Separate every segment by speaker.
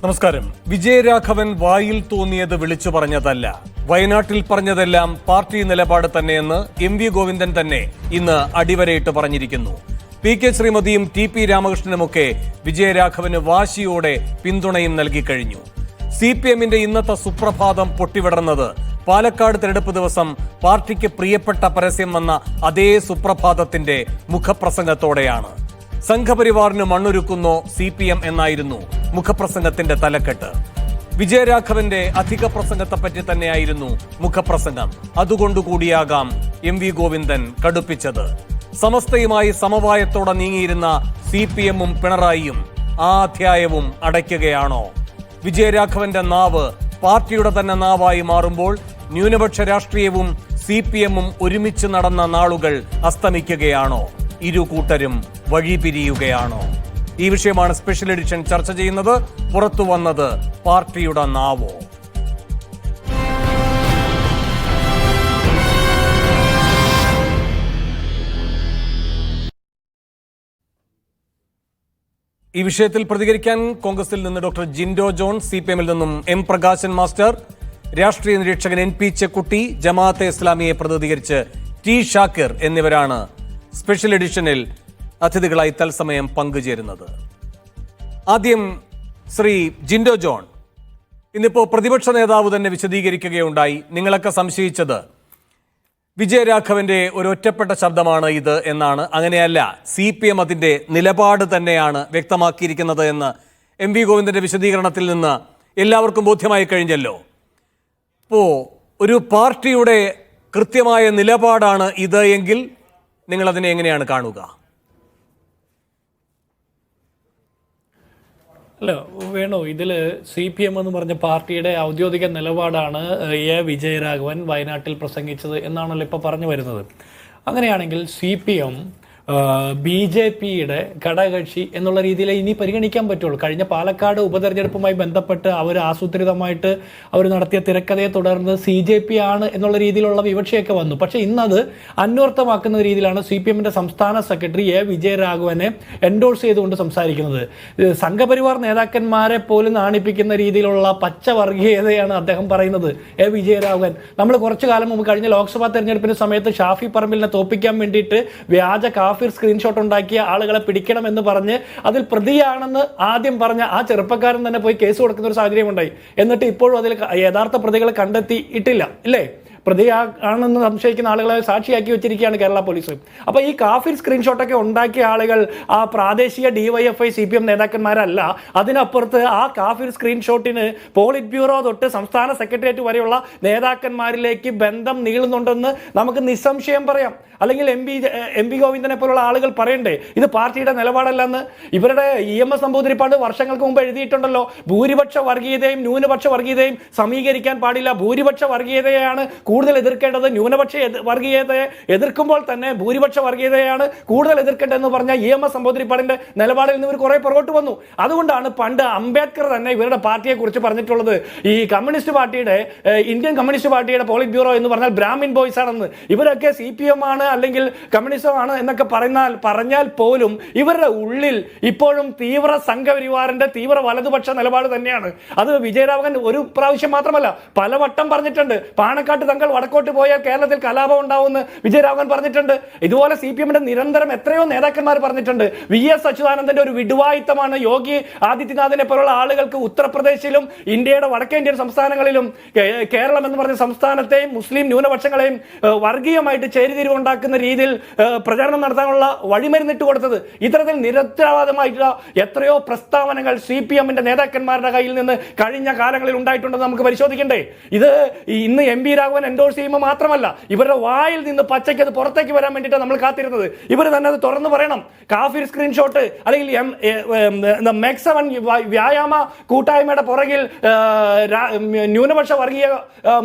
Speaker 1: നമസ്കാരം. വിജയരാഘവൻ വായിൽ തോന്നിയത് വിളിച്ചു പറഞ്ഞതല്ല, വയനാട്ടിൽ പറഞ്ഞതെല്ലാം പാർട്ടി നിലപാട് തന്നെയെന്ന് എം.വി. ഗോവിന്ദൻ തന്നെ ഇന്ന് അടിവരയിട്ട് പറഞ്ഞിരിക്കുന്നു. പി.കെ. ശ്രീമതിയും ടി.പി. രാമകൃഷ്ണനുമൊക്കെ വിജയരാഘവന് വാശിയോടെ പിന്തുണയും നൽകിക്കഴിഞ്ഞു. CPM-ന്റെ ഇന്നത്തെ സുപ്രഭാതം പൊട്ടിവിടർന്നത് പാലക്കാട് തെരഞ്ഞെടുപ്പ് ദിവസം പാർട്ടിക്ക് പ്രിയപ്പെട്ട പരസ്യം വന്ന അതേ സുപ്രഭാതത്തിന്റെ മുഖപ്രസംഗത്തോടെയാണ്. സംഘപരിവാറിന് മണ്ണൊരുക്കുന്നോ CPM എന്നായിരുന്നു മുഖപ്രസംഗത്തിന്റെ തലക്കെട്ട്. വിജയരാഘവന്റെ അധിക പ്രസംഗത്തെപ്പറ്റി തന്നെയായിരുന്നു മുഖപ്രസംഗം. അതുകൊണ്ടുകൂടിയാകാം എം.വി. ഗോവിന്ദൻ കടുപ്പിച്ചത്. സമസ്തയുമായി സമവായത്തോടെ നീങ്ങിയിരുന്ന CPM-ഉം പിണറായിയും ആ അധ്യായവും അടയ്ക്കുകയാണോ? വിജയരാഘവന്റെ നാവ് പാർട്ടിയുടെ തന്നെ നാവായി മാറുമ്പോൾ ന്യൂനപക്ഷ രാഷ്ട്രീയവും CPM-ഉം ഒരുമിച്ച് നടന്ന നാളുകൾ അസ്തമിക്കുകയാണോ? ഇരു കൂട്ടരും വഴിപിരിയുകയാണോ? ഈ വിഷയമാണ് സ്പെഷ്യൽ എഡിഷൻ ചർച്ച ചെയ്യുന്നത്. പുറത്തു വന്നത് പാർട്ടിയുടെ നാവോ? ഈ വിഷയത്തിൽ പ്രതികരിക്കാൻ കോൺഗ്രസിൽ നിന്ന് ഡോക്ടർ ജിൻഡോ ജോൺ, CPM-ൽ നിന്നും M. പ്രകാശൻ മാസ്റ്റർ, രാഷ്ട്രീയ നിരീക്ഷകൻ NP ചെക്കുട്ടി, ജമാഅത്തെ ഇസ്ലാമിയെ പ്രതിനിധീകരിച്ച് T. ഷാക്കിർ എന്നിവരാണ് സ്പെഷ്യൽ എഡിഷനിൽ അതിഥികളായി തത്സമയം പങ്കുചേരുന്നത്. ആദ്യം ശ്രീ ജിൻഡോ ജോൺ, ഇന്നിപ്പോൾ പ്രതിപക്ഷ നേതാവ് തന്നെ വിശദീകരിക്കുകയുണ്ടായി. നിങ്ങളൊക്കെ സംശയിച്ചത് വിജയരാഘവന്റെ ഒരു ഒറ്റപ്പെട്ട ശബ്ദമാണ് ഇത് എന്നാണ്. അങ്ങനെയല്ല, CPM അതിന്റെ നിലപാട് തന്നെയാണ് വ്യക്തമാക്കിയിരിക്കുന്നത് എന്ന് M.വി. ഗോവിന്ദന്റെ വിശദീകരണത്തിൽ നിന്ന് എല്ലാവർക്കും ബോധ്യമായി കഴിഞ്ഞല്ലോ. ഇപ്പോൾ ഒരു പാർട്ടിയുടെ കൃത്യമായ നിലപാടാണ് ഇത് എങ്കിൽ നിങ്ങളതിനെ എങ്ങനെയാണ് കാണുക?
Speaker 2: അല്ല വേണോ, ഇതിൽ CPM എന്ന് പറഞ്ഞ പാർട്ടിയുടെ ഔദ്യോഗിക നിലപാടാണ് എ വിജയരാഘവൻ വയനാട്ടിൽ പ്രസംഗിച്ചത് എന്നാണല്ലോ ഇപ്പോൾ പറഞ്ഞു വരുന്നത്. അങ്ങനെയാണെങ്കിൽ CPM BJP-യുടെ ഘടകകക്ഷി എന്നുള്ള രീതിയിൽ ഇനി പരിഗണിക്കാൻ പറ്റുള്ളൂ. കഴിഞ്ഞ പാലക്കാട് ഉപതെരഞ്ഞെടുപ്പുമായി ബന്ധപ്പെട്ട് അവർ ആസൂത്രിതമായിട്ട് അവർ നടത്തിയ തിരക്കഥയെ തുടർന്ന് CJP ആണ് എന്നുള്ള രീതിയിലുള്ള വിവക്ഷയൊക്കെ വന്നു. പക്ഷേ ഇന്നത് അന്വർത്ഥമാക്കുന്ന രീതിയിലാണ് CPM-ന്റെ സംസ്ഥാന സെക്രട്ടറി എ വിജയരാഘവനെ എൻഡോഴ്സ് ചെയ്തുകൊണ്ട് സംസാരിക്കുന്നത്. സംഘപരിവാർ നേതാക്കന്മാരെ പോലും നാണിപ്പിക്കുന്ന രീതിയിലുള്ള പച്ചവർഗീയതയാണ് അദ്ദേഹം പറയുന്നത്. എ വിജയരാഘവൻ നമ്മൾ കുറച്ചു കാലം മുമ്പ് കഴിഞ്ഞ ലോക്സഭാ തെരഞ്ഞെടുപ്പിന്റെ സമയത്ത് ഷാഫി പറമ്പിലിനെ തോപ്പിക്കാൻ വേണ്ടിയിട്ട് വ്യാജ സ്ക്രീൻഷോട്ട് ഉണ്ടാക്കിയ ആളുകളെ പിടിക്കണമെന്ന് പറഞ്ഞ് അതിൽ പ്രതിയാണെന്ന് ആദ്യം പറഞ്ഞ ആ ചെറുപ്പക്കാരൻ തന്നെ പോയി കേസ് കൊടുക്കുന്ന ഒരു സാഹചര്യം ഉണ്ടായി. എന്നിട്ട് ഇപ്പോഴും അതിൽ യഥാർത്ഥ പ്രതികളെ കണ്ടെത്തിയിട്ടില്ല, ഇല്ലേ? പ്രതിയാണെന്ന് സംശയിക്കുന്ന ആളുകളെ സാക്ഷിയാക്കി വെച്ചിരിക്കുകയാണ് കേരള പോലീസ്. അപ്പോൾ ഈ കാഫിർ സ്ക്രീൻഷോട്ടൊക്കെ ഉണ്ടാക്കിയ ആളുകൾ ആ പ്രാദേശിക DYFI CPM നേതാക്കന്മാരല്ല. അതിനപ്പുറത്ത് ആ കാഫിർ സ്ക്രീൻഷോട്ടിന് പോളിറ്റ് ബ്യൂറോ തൊട്ട് സംസ്ഥാന സെക്രട്ടേറിയറ്റ് വരെയുള്ള നേതാക്കന്മാരിലേക്ക് ബന്ധം നീളുന്നുണ്ടെന്ന് നമുക്ക് നിസ്സംശയം പറയാം. അല്ലെങ്കിൽ എം.വി. ഗോവിന്ദനെ പോലുള്ള ആളുകൾ പറയണ്ടേ ഇത് പാർട്ടിയുടെ നിലപാടല്ലെന്ന്? ഇവരുടെ EMS നമ്പൂതിരിപ്പാട് വർഷങ്ങൾക്ക് മുമ്പ് എഴുതിയിട്ടുണ്ടല്ലോ, ഭൂരിപക്ഷ വർഗീയതയും ന്യൂനപക്ഷ വർഗീയതയും സമീകരിക്കാൻ പാടില്ല, ഭൂരിപക്ഷ വർഗീയതയാണ് കൂടുതൽ എതിർക്കേണ്ടത്, ന്യൂനപക്ഷ വർഗീയതയെ എതിർക്കുമ്പോൾ തന്നെ ഭൂരിപക്ഷ വർഗീയതയാണ് കൂടുതൽ എതിർക്കേണ്ടതെന്ന് പറഞ്ഞ EMS നമ്പൂതിരിപ്പാടിന്റെ നിലപാടിൽ നിന്ന് ഇവർ കുറെ പുറകോട്ട് വന്നു. അതുകൊണ്ടാണ് പണ്ട് അംബേദ്കർ തന്നെ ഇവരുടെ പാർട്ടിയെ കുറിച്ച് പറഞ്ഞിട്ടുള്ളത്, ഈ കമ്മ്യൂണിസ്റ്റ് പാർട്ടിയുടെ ഇന്ത്യൻ കമ്മ്യൂണിസ്റ്റ് പാർട്ടിയുടെ പോളിറ്റ് ബ്യൂറോ എന്ന് പറഞ്ഞാൽ ബ്രാഹ്മിൻ ബോയ്സ് ആണെന്ന്. ഇവരൊക്കെ CPM ആണ് അല്ലെങ്കിൽ കമ്മ്യൂണിസം ആണ് എന്നൊക്കെ പറഞ്ഞാൽ പോലും ഇവരുടെ ഉള്ളിൽ ഇപ്പോഴും തീവ്ര സംഘപരിവാറിന്റെ തീവ്ര വലതുപക്ഷ നിലപാട് തന്നെയാണ്. അത് വിജയരാഘവൻ ഒരു പ്രാവശ്യം മാത്രമല്ല പലവട്ടം പറഞ്ഞിട്ടുണ്ട്. പാണക്കാട്ട് തങ്ങൾ വടക്കോട്ട് പോയാൽ കേരളത്തിൽ കലാപം ഉണ്ടാവുമെന്ന് വിജയരാഘവൻ പറഞ്ഞിട്ടുണ്ട്. ഇതുപോലെ CPM-ന്റെ നിരന്തരം എത്രയോ നേതാക്കന്മാർ പറഞ്ഞിട്ടുണ്ട്. VS അച്യുതാനന്ദന്റെ ഒരു വിടുവായിത്തമാണ് യോഗി ആദിത്യനാഥിനെ പോലുള്ള ആളുകൾക്ക് ഉത്തർപ്രദേശിലും ഇന്ത്യയുടെ വടക്കേ ഇന്ത്യൻ സംസ്ഥാനങ്ങളിലും കേരളം എന്ന് പറഞ്ഞ സംസ്ഥാനത്തെയും മുസ്ലിം ന്യൂനപക്ഷങ്ങളെയും വർഗീയമായിട്ട് ചേരിതിരിവുണ്ടാക്കുന്ന രീതിയിൽ പ്രചാരണം നടത്താനുള്ള വഴിമരുന്നിട്ട് കൊടുത്തത്. ഇത്തരത്തിൽ നിരന്തരവാദമായിട്ടുള്ള എത്രയോ പ്രസ്താവനകൾ CPM-ന്റെ നേതാക്കന്മാരുടെ കയ്യിൽ നിന്ന് കഴിഞ്ഞ കാലങ്ങളിൽ ഉണ്ടായിട്ടുണ്ടെന്ന് നമുക്ക് പരിശോധിക്കണ്ടേ? ഇത് ഇന്ന് M.വി. രാഘവൻ എൻഡോഴ്സ് ചെയ്യുമ്പോൾ മാത്രമല്ല, ഇവരുടെ വായിൽ നിന്ന് പച്ചയ്ക്ക് അത് പുറത്തേക്ക് വരാൻ വേണ്ടിയിട്ടാണ് നമ്മൾ കാത്തിരുന്നത്. ഇവർ തന്നെ അത് തുറന്നു പറയണം. കാഫിർ സ്ക്രീൻഷോട്ട് അല്ലെങ്കിൽ MEG7 വ്യായാമ കൂട്ടായ്മയുടെ പുറകിൽ ന്യൂനപക്ഷ വർഗീയ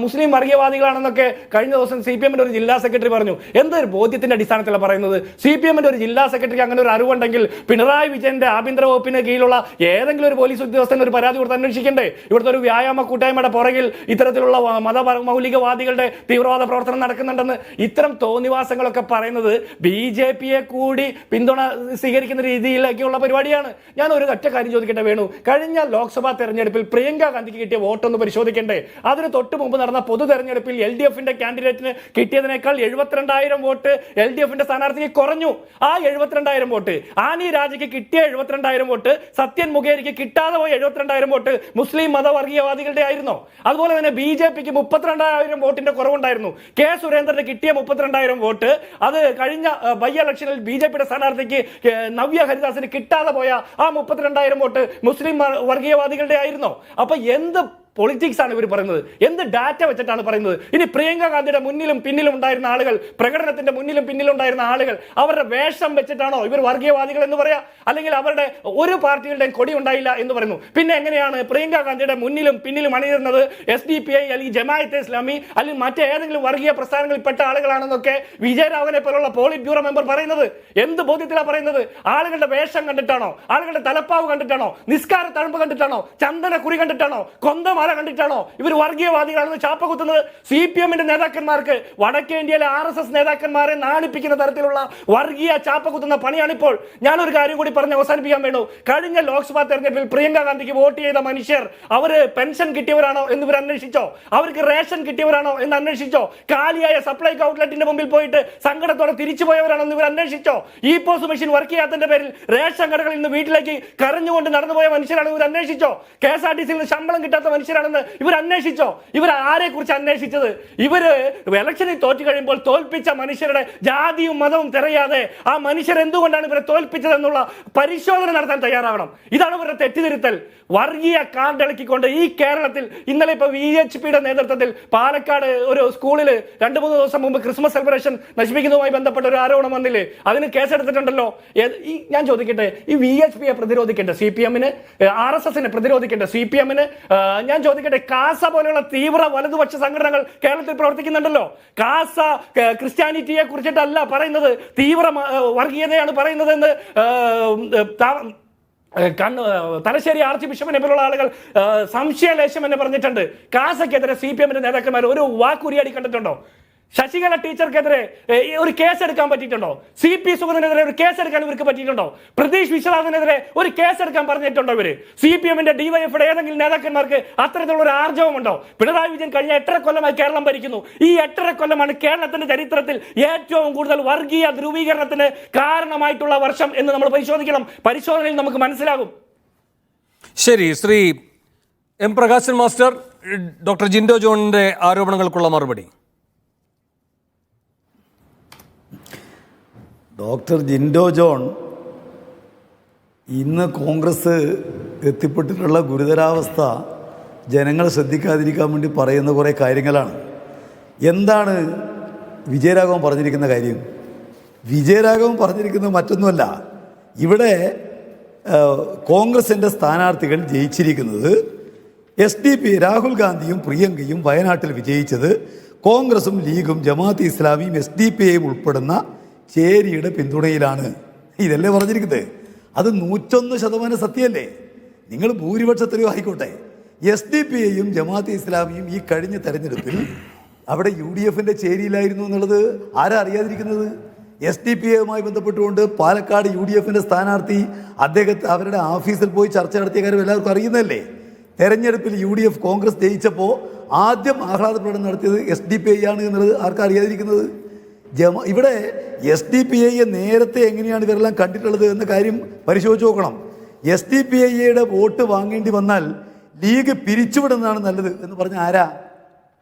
Speaker 2: മുസ്ലിം വർഗീയവാദികളാണെന്നൊക്കെ കഴിഞ്ഞ ദിവസം CPM-ന്റെ ഒരു ജില്ലാ സെക്രട്ടറി പറഞ്ഞു. എന്തൊരു ബോധ്യത്തിന്റെ അടിസ്ഥാനത്തിലാണ് പറയുന്നത്? CPM-ന്റെ ഒരു ജില്ലാ സെക്രട്ടറിക്ക് അങ്ങനെ ഒരു അറിവുണ്ടെങ്കിൽ പിണറായി വിജയന്റെ ആഭ്യന്തര വകുപ്പിന് കീഴിലുള്ള ഏതെങ്കിലും ഒരു പോലീസ് ഉദ്യോഗസ്ഥന് ഒരു പരാതി കൊടുത്ത് അന്വേഷിക്കണ്ടേ? ഇവിടുത്തെ ഒരു വ്യായാമ കൂട്ടായ്മയുടെ പുറകിൽ ഇത്തരത്തിലുള്ള മതമൗലികവാദികളുടെ വർഗീയവാദികളുടെ തീവ്രവാദ പ്രവർത്തനം നടക്കുന്നുണ്ടെന്ന് ഇത്തരം തോന്നിവാസങ്ങളൊക്കെ പറയുന്നത് BJP-യെ കൂടി പിന്തുണ സ്വീകരിക്കുന്ന രീതിയിലേക്കുള്ള പരിപാടിയാണ്. ഞാൻ ഒരു ഒറ്റ കാര്യം ചോദിക്കട്ടെ വേണു, കഴിഞ്ഞ ലോക്സഭാ തെരഞ്ഞെടുപ്പിൽ പ്രിയങ്ക ഗാന്ധിക്ക് കിട്ടിയ വോട്ടൊന്ന് പരിശോധിക്കണ്ടേ? അതിന് തൊട്ട് മുമ്പ് നടന്ന പൊതു തെരഞ്ഞെടുപ്പിൽ LDF-ന്റെ കാൻഡിഡേറ്റിന് കിട്ടിയതിനേക്കാൾ 72,000 വോട്ട് LDF-ന്റെ സ്ഥാനാർത്ഥിക്ക് കുറഞ്ഞു. ആ 72,000 വോട്ട്, ആനി രാജയ്ക്ക് കിട്ടിയ 72,000 വോട്ട്, സത്യൻ മുഖേരിക്ക് കിട്ടാതെ പോയ 72,000 വോട്ട് മുസ്ലിം മതവർഗീയവാദികളുടെ ആയിരുന്നോ? അതുപോലെ തന്നെ BJP-ക്ക് 32,000 വോട്ടിന്റെ കുറവുണ്ടായിരുന്നു. K. സുരേന്ദ്രന് കിട്ടിയ 32,000 വോട്ട്, അത് കഴിഞ്ഞ ബൈ ഇലക്ഷനിൽ BJP-യുടെ സ്ഥാനാർത്ഥിക്ക് നവ്യ ഹരിദാസിന് കിട്ടാതെ പോയ ആ 32,000 വോട്ട് മുസ്ലിം വർഗീയവാദികളുടെ ആയിരുന്നോ? അപ്പൊ എന്ത് പൊളിറ്റിക്സ് ആണ് ഇവർ പറയുന്നത്? എന്ത് ഡാറ്റ വെച്ചിട്ടാണ് പറയുന്നത്? ഇനി പ്രിയങ്ക ഗാന്ധിയുടെ മുന്നിലും പിന്നിലും ഉണ്ടായിരുന്ന ആളുകൾ, പ്രകടനത്തിന്റെ മുന്നിലും പിന്നിലും ഉണ്ടായിരുന്ന ആളുകൾ അവരുടെ വേഷം വെച്ചിട്ടാണോ ഇവർ വർഗീയവാദികൾ എന്ന് പറയാ? അല്ലെങ്കിൽ അവരുടെ ഒരു പാർട്ടികളുടെയും കൊടി ഉണ്ടായില്ല എന്ന് പറയുന്നു? പിന്നെ എങ്ങനെയാണ് പ്രിയങ്ക ഗാന്ധിയുടെ മുന്നിലും പിന്നിലും അണിയിരുന്നത് SDPI അല്ലെങ്കിൽ ജമാഅത്തെ ഇസ്ലാമി അല്ലെങ്കിൽ മറ്റേതെങ്കിലും വർഗീയ പ്രസ്ഥാനങ്ങളിൽ പെട്ട ആളുകളാണെന്നൊക്കെ വിജയരാഘവനെ പോലുള്ള പോളിറ്റ് ബ്യൂറോ മെമ്പർ പറയുന്നത്? എന്ത് ബോധ്യത്തിലാണ് പറയുന്നത്? ആളുകളുടെ വേഷം കണ്ടിട്ടാണോ? ആളുകളുടെ തലപ്പാവ് കണ്ടിട്ടാണോ? നിസ്കാര തഴമ്പ് കണ്ടിട്ടാണോ? ചന്ദന കുറി കണ്ടിട്ടാണോ? കൊന്തമാല കണ്ടിട്ടാണോ ഇവർ വർഗീയവാദികളാണെന്ന് ചാപ്പ കുത്തുന്നത്? CPM-ന്റെ നേതാക്കന്മാർക്ക് വടക്കേ ഇന്ത്യയിലെ RSS നേതാക്കന്മാരെ നാണിപ്പിക്കുന്ന തരത്തിലുള്ള വർഗീയ ചാപ്പ കുത്തുന്ന പണിയാണിപ്പോൾ. ഞാനൊരു കാര്യം കൂടി പറഞ്ഞ് അവസാനിപ്പിക്കാൻ വേണു. കഴിഞ്ഞ ലോക്സഭാ തെരഞ്ഞെടുപ്പിൽ പ്രിയങ്ക ഗാന്ധിക്ക് വോട്ട് ചെയ്ത മനുഷ്യർ അവര് പെൻഷൻ കിട്ടിയവരാണോ എന്ന് ഇവർ അന്വേഷിച്ചോ? അവർക്ക് റേഷൻ കിട്ടിയവരാണോ എന്ന് അന്വേഷിച്ചോ? കാലിയായ സപ്ലൈകോ ഔട്ട്ലെറ്റിന്റെ മുമ്പിൽ പോയിട്ട് സങ്കടത്തോടെ തിരിച്ചു പോയവരാണോ എന്ന് ഇവർ അന്വേഷിച്ചോ? ഈ പോസ് മെഷീൻ വർക്ക് ചെയ്യാത്തതിന്റെ പേരിൽ റേഷൻ കടകളിൽ നിന്ന് വീട്ടിലേക്ക് കരഞ്ഞുകൊണ്ട് നടന്നുപോയ മനുഷ്യരാണ് ഇവർ അന്വേഷിച്ചോ? KSRTC-യിൽ നിന്ന് ശമ്പളം കിട്ടാത്ത മനുഷ്യരാണെന്ന് ഇവർ അന്വേഷിച്ചോ? ഇവർ ആരെ കുറിച്ച് അന്വേഷിച്ചത്? ഇവര് ഇലക്ഷനിൽ തോറ്റു കഴിയുമ്പോൾ തോൽപ്പിച്ച മനുഷ്യരുടെ ജാതിയും മതവും തിരയാതെ ആ മനുഷ്യർ എന്തുകൊണ്ടാണ് ഇവരെ തോൽപ്പിച്ചതെന്നുള്ള പരിശോധന നടത്താൻ തയ്യാറാവണം. ഇതാണ് ഇവരുടെ തെറ്റിദ്ധരുത്തൽ. വർഗീയ കാർഡിളക്കിക്കൊണ്ട് ഈ കേരളത്തിൽ ഇന്നലെ ഇപ്പൊ VHP-യുടെ നേതൃത്വത്തിൽ പാലക്കാട് ഒരു സ്കൂളിൽ 2-3 ദിവസം മുമ്പ് ക്രിസ്മസ് സെലിബ്രേഷൻ നശിപ്പിക്കുന്നതുമായി ബന്ധപ്പെട്ട ഒരു ആരോപണം വന്നില്ലേ? അതിന് കേസെടുത്തിട്ടുണ്ടല്ലോ. ഞാൻ ചോദിക്കട്ടെ, ഈ VHP-യെ പ്രതിരോധിക്കേണ്ട CPM-ന്, RSS-നെ പ്രതിരോധിക്കേണ്ട CPM-ന്, ഞാൻ ചോദിക്കട്ടെ, കാസ പോലെയുള്ള തീവ്ര വലതുപക്ഷ സംഘടനകൾ കേരളത്തിൽ പ്രവർത്തിക്കുന്നുണ്ടല്ലോ. കാസ ക്രിസ്ത്യാനിറ്റിയെ കുറിച്ചിട്ടല്ല പറയുന്നത്, തീവ്ര വർഗീയതയാണ് പറയുന്നത് എന്ന് തലശ്ശേരി ആർച്ച് ബിഷപ്പിനെ പോലുള്ള ആളുകൾ സംശയലേശം എന്ന് പറഞ്ഞിട്ടുണ്ട്. കാസക്കെതിരെ CPM-ന്റെ നേതാക്കന്മാർ ഒരു വാക്കുരിയാടി കണ്ടിട്ടുണ്ടോ? ശശികല ടീച്ചർക്കെതിരെ ഒരു കേസ് എടുക്കാൻ പറ്റിയിട്ടുണ്ടോ? CP സുഗതനെതിരെ ഒരു കേസ് എടുക്കാൻ ഇവർക്ക് പറ്റിയിട്ടുണ്ടോ? പ്രതീഷ് വിശ്വനാഥിനെതിരെ ഒരു കേസ് എടുക്കാൻ പറഞ്ഞിട്ടുണ്ടോ? ഇവര് CPM-ന്റെ DYF-യുടെ ഏതെങ്കിലും നേതാക്കന്മാർക്ക് അത്തരത്തിലുള്ള ഒരു ആർജവമുണ്ടോ? പിണറായി വിജയൻ കഴിഞ്ഞ 8.5 കൊല്ലമായി കേരളം ഭരിക്കുന്നു. ഈ 8.5 കൊല്ലമാണ് കേരളത്തിന്റെ ചരിത്രത്തിൽ ഏറ്റവും കൂടുതൽ വർഗീയ ധ്രുവീകരണത്തിന് കാരണമായിട്ടുള്ള വർഷം എന്ന് നമ്മൾ പരിശോധിക്കണം. പരിശോധനയിൽ നമുക്ക് മനസ്സിലാകും.
Speaker 1: ശരി, Shri M. Prakashan master, doctor Jindo ജോണിന്റെ ആരോപണങ്ങൾക്കുള്ള മറുപടി.
Speaker 3: ഡോക്ടർ ജിൻഡോ ജോൺ ഇന്ന് കോൺഗ്രസ് എത്തിപ്പെട്ടിട്ടുള്ള ഗുരുതരാവസ്ഥ ജനങ്ങൾ ശ്രദ്ധിക്കാതിരിക്കാൻ വേണ്ടി പറയുന്ന കുറേ കാര്യങ്ങളാണ്. എന്താണ് വിജയരാഘവൻ പറഞ്ഞിരിക്കുന്ന കാര്യം? വിജയരാഘവൻ പറഞ്ഞിരിക്കുന്നത് മറ്റൊന്നുമല്ല. ഇവിടെ കോൺഗ്രസിൻ്റെ സ്ഥാനാർത്ഥികൾ ജയിച്ചിരിക്കുന്നത് SDP രാഹുൽ ഗാന്ധിയും പ്രിയങ്കയും വയനാട്ടിൽ വിജയിച്ചത് കോൺഗ്രസും ലീഗും ജമാഅത്തെ ഇസ്ലാമിയും SDPIയും ഉൾപ്പെടുന്ന ചേരിയുടെ പിന്തുണയിലാണ്. ഇതല്ലേ പറഞ്ഞിരിക്കുന്നത്? അത് 101% സത്യമല്ലേ? നിങ്ങൾ ഭൂരിപക്ഷത്തിലും ആയിക്കോട്ടെ, SDPIയും ജമാഅത്തെ ഇസ്ലാമിയും ഈ കഴിഞ്ഞ തെരഞ്ഞെടുപ്പിൽ അവിടെ UDF-ന്റെ ചേരിയിലായിരുന്നു എന്നുള്ളത് ആരാ അറിയാതിരിക്കുന്നത്? SDPIയുമായി ബന്ധപ്പെട്ടുകൊണ്ട് പാലക്കാട് UDF-ന്റെ സ്ഥാനാർത്ഥി അവരുടെ ഓഫീസിൽ പോയി ചർച്ച നടത്തിയ കാര്യം എല്ലാവർക്കും അറിയുന്നതല്ലേ? തെരഞ്ഞെടുപ്പിൽ UDF കോൺഗ്രസ് ജയിച്ചപ്പോൾ ആദ്യം ആഹ്ലാദ പ്രകടനം നടത്തിയത് SDPI ആണ് എന്നുള്ളത് ആർക്കും അറിയാതിരിക്കുന്നത്? ഇവിടെ SDPIയെ നേരത്തെ എങ്ങനെയാണ് ഇവരെല്ലാം കണ്ടിട്ടുള്ളത് എന്ന കാര്യം പരിശോധിച്ച് നോക്കണം. SDPIയുടെ വോട്ട് വാങ്ങേണ്ടി വന്നാൽ ലീഗ് പിരിച്ചുവിടുന്നതാണ് നല്ലത് എന്ന് പറഞ്ഞ ആരാ?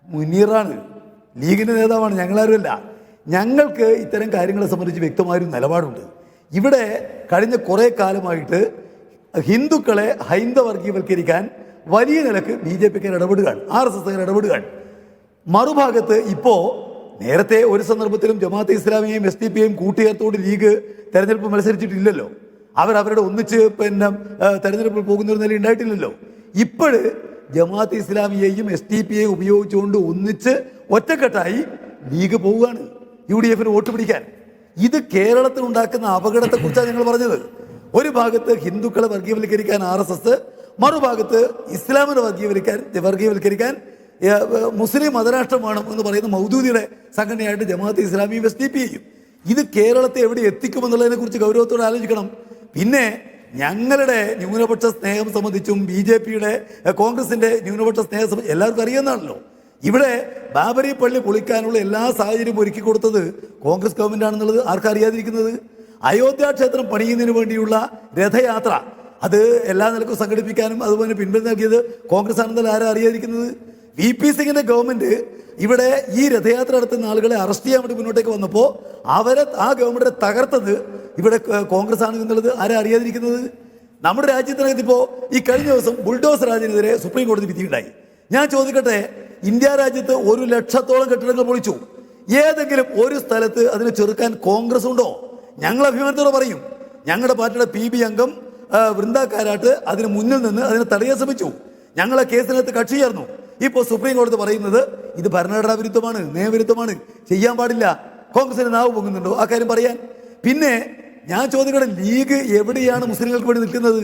Speaker 3: മുനീറാണ്, ലീഗിൻ്റെ നേതാവാണ്. ഞങ്ങളാരുമല്ല. ഞങ്ങൾക്ക് ഇത്തരം കാര്യങ്ങളെ സംബന്ധിച്ച് വ്യക്തമായൊരു നിലപാടുണ്ട്. ഇവിടെ കഴിഞ്ഞ കുറേ കാലമായിട്ട് ഹിന്ദുക്കളെ ഹൈന്ദവർഗീയവൽക്കരിക്കാൻ വലിയ നിലക്ക് BJPക്കാർ ഇടപെടുകയാണ്, RSSകാർ ഇടപെടുകയാണ്. മറുഭാഗത്ത് ഇപ്പോൾ നേരത്തെ ഒരു സന്ദർഭത്തിലും ജമാഅത്തെ ഇസ്ലാമിയെയും SDPIയും കൂട്ടിയേർത്തോട് ലീഗ് തെരഞ്ഞെടുപ്പ് മത്സരിച്ചിട്ടില്ലല്ലോ. അവരുടെ ഒന്നിച്ച് തെരഞ്ഞെടുപ്പിൽ പോകുന്ന ഒരു നില ഉണ്ടായിട്ടില്ലല്ലോ. ഇപ്പോഴ് ജമാഅത്തെ ഇസ്ലാമിയെയും SDPIയെയും ഉപയോഗിച്ചുകൊണ്ട് ഒന്നിച്ച് ഒറ്റക്കെട്ടായി ലീഗ് പോവുകയാണ് UDF-ന് വോട്ട് പിടിക്കാൻ. ഇത് കേരളത്തിൽ ഉണ്ടാക്കുന്ന അപകടത്തെക്കുറിച്ചാണ് ഞങ്ങൾ പറഞ്ഞത്. ഒരു ഭാഗത്ത് ഹിന്ദുക്കളെ വർഗീയവൽക്കരിക്കാൻ RSS, മറുഭാഗത്ത് ഇസ്ലാമിനെ വർഗീയവൽക്കരിക്കാൻ മുസ്ലിം മതരാഷ്ട്രം വേണം എന്ന് പറയുന്ന മൗദൂദിയുടെ സംഘടനയായിട്ട് ജമാഅത്തെ ഇസ്ലാമിയും SDP യും. ഇത് കേരളത്തെ എവിടെ എത്തിക്കുമെന്നുള്ളതിനെ കുറിച്ച് ഗൗരവത്തോടെ ആലോചിക്കണം. പിന്നെ ഞങ്ങളുടെ ന്യൂനപക്ഷ സ്നേഹം സംബന്ധിച്ചും BJPയുടെ കോൺഗ്രസിന്റെ ന്യൂനപക്ഷ സ്നേഹം സംബന്ധിച്ചും എല്ലാവർക്കും അറിയുന്നതാണല്ലോ. ഇവിടെ ബാബരി പള്ളി പൊളിക്കാനുള്ള എല്ലാ സാഹചര്യവും ഒരുക്കി കൊടുത്തത് കോൺഗ്രസ് ഗവൺമെന്റ് ആണെന്നുള്ളത് ആർക്കറിയാതിരിക്കുന്നത്? അയോധ്യ ക്ഷേത്രം പണിയുന്നതിന് വേണ്ടിയുള്ള രഥയാത്ര അത് എല്ലാ നിലക്കും സംഘടിപ്പിക്കാനും അതുപോലെ പിൻബലം നൽകിയത് കോൺഗ്രസ് ആണെന്നല്ല ആരാ അറിയാതിരിക്കുന്നത്? VP സിംഗിന്റെ ഗവൺമെന്റ് ഇവിടെ ഈ രഥയാത്ര നടത്തുന്ന ആളുകളെ അറസ്റ്റ് ചെയ്യാൻ വേണ്ടി മുന്നോട്ടേക്ക് വന്നപ്പോൾ അവരെ ആ ഗവൺമെന്റിനെ തകർത്തത് ഇവിടെ കോൺഗ്രസ് ആണ് എന്നുള്ളത് ആരാ അറിയാതിരിക്കുന്നത്? നമ്മുടെ രാജ്യത്തിനകത്ത് ഇപ്പോൾ ഈ കഴിഞ്ഞ ദിവസം ബുൾഡോസ് രാജിനെതിരെ സുപ്രീം കോടതി വിധിയുണ്ടായി. ഞാൻ ചോദിക്കട്ടെ, ഇന്ത്യ രാജ്യത്ത് 1 ലക്ഷത്തോളം കെട്ടിടങ്ങൾ പൊളിച്ചു. ഏതെങ്കിലും ഒരു സ്ഥലത്ത് അതിനെ ചെറുക്കാൻ കോൺഗ്രസ് ഉണ്ടോ? ഞങ്ങൾ അഭിമാനത്തോടെ പറയും, ഞങ്ങളുടെ പാർട്ടിയുടെ PB അംഗം വൃന്ദ കാരാട്ട് അതിന് മുന്നിൽ നിന്ന് അതിനെ തടയാൻ ശ്രമിച്ചു. ഞങ്ങളെ കേസിനകത്ത് കക്ഷി ചേർന്നു. ഇപ്പോൾ സുപ്രീം കോടതി പറയുന്നത് ഇത് ഭരണഘടനാ വിരുദ്ധമാണ്, നിയമവിരുദ്ധമാണ്, ചെയ്യാൻ പാടില്ല. കോൺഗ്രസിന് നാവ് പൊങ്ങുന്നുണ്ടോ ആ കാര്യം പറയാൻ? പിന്നെ ഞാൻ ചോദിക്കട്ടെ, ലീഗ് എവിടെയാണ് മുസ്ലിങ്ങൾക്ക് വേണ്ടി നിൽക്കുന്നത്?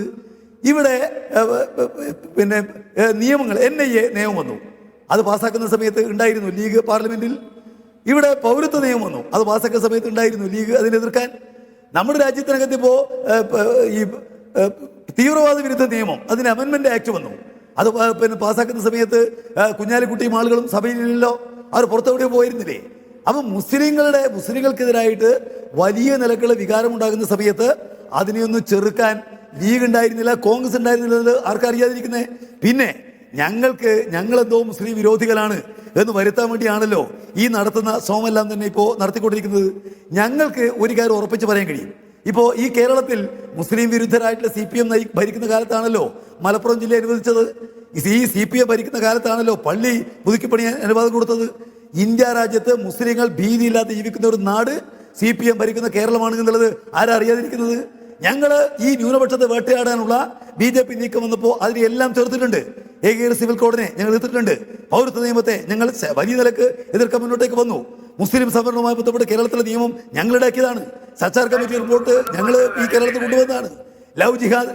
Speaker 3: ഇവിടെ പിന്നെ നിയമങ്ങൾ NIA നിയമം വന്നു, അത് പാസ്സാക്കുന്ന സമയത്ത് ഉണ്ടായിരുന്നു ലീഗ് പാർലമെന്റിൽ. ഇവിടെ പൗരത്വ നിയമം വന്നു, അത് പാസ്സാക്കുന്ന സമയത്ത് ഉണ്ടായിരുന്നു ലീഗ് അതിനെ എതിർക്കാൻ. നമ്മുടെ രാജ്യത്തിനകത്ത് ഇപ്പോൾ ഈ തീവ്രവാദ വിരുദ്ധ നിയമം, അതിന് അമെൻമെന്റ് ആക്ട് വന്നു, അത് പിന്നെ പാസ്സാക്കുന്ന സമയത്ത് കുഞ്ഞാലിക്കുട്ടിയും ആളുകളും സഭയിലില്ലല്ലോ, അവർ പുറത്തെവിടെയോ പോയിരുന്നില്ലേ? അപ്പം മുസ്ലിങ്ങൾക്കെതിരായിട്ട് വലിയ നിലക്കുള്ള വികാരമുണ്ടാകുന്ന സമയത്ത് അതിനെയൊന്നും ചെറുക്കാൻ ലീഗ് ഉണ്ടായിരുന്നില്ല, കോൺഗ്രസ് ഉണ്ടായിരുന്നില്ല. ആർക്കറിയാതിരിക്കുന്നേ? പിന്നെ ഞങ്ങളെന്തോ മുസ്ലിം വിരോധികളാണ് എന്ന് വരുത്താൻ വേണ്ടിയാണല്ലോ ഈ നടത്തുന്ന ശ്രമമെല്ലാം തന്നെ ഇപ്പോൾ നടത്തിക്കൊണ്ടിരിക്കുന്നത്. ഞങ്ങൾക്ക് ഒരു കാര്യം ഉറപ്പിച്ച് പറയാൻ കഴിയും. ഇപ്പോൾ ഈ കേരളത്തിൽ മുസ്ലിം വിരുദ്ധരായിട്ടുള്ള CPM ഭരിക്കുന്ന കാലത്താണല്ലോ മലപ്പുറം ജില്ല അനുവദിച്ചത്. ഈ CPM ഭരിക്കുന്ന കാലത്താണല്ലോ പള്ളി പുതുക്കിപ്പണിയാൻ അനുവാദം കൊടുത്തത്. ഇന്ത്യ രാജ്യത്ത് മുസ്ലിങ്ങൾ ഭീതിയില്ലാതെ ജീവിക്കുന്ന ഒരു നാട് CPM ഭരിക്കുന്ന കേരളമാണ് എന്നുള്ളത് ആരാ അറിയാതിരിക്കുന്നത്? ഞങ്ങൾ ഈ ന്യൂനപക്ഷത്തെ വേട്ടയാടാനുള്ള BJP നീക്കം വന്നപ്പോൾ അതിനെല്ലാം ചേർത്തിട്ടുണ്ട്. ഏകീകൃത സിവിൽ കോഡിനെ ഞങ്ങൾ എതിർത്തിട്ടുണ്ട്. പൗരത്വ നിയമത്തെ ഞങ്ങൾ വലിയ നിലക്ക് എതിർക്കാൻ മുന്നോട്ടേക്ക് വന്നു. മുസ്ലിം സംവരണവുമായി ബന്ധപ്പെട്ട് കേരളത്തിലെ നിയമം ഞങ്ങൾ ഉണ്ടാക്കിയതാണ്. സച്ചാർ കമ്മിറ്റി റിപ്പോർട്ട് ഞങ്ങൾ ഈ കേരളത്തിൽ കൊണ്ടുവന്നതാണ്. ലവ് ജിഹാദ്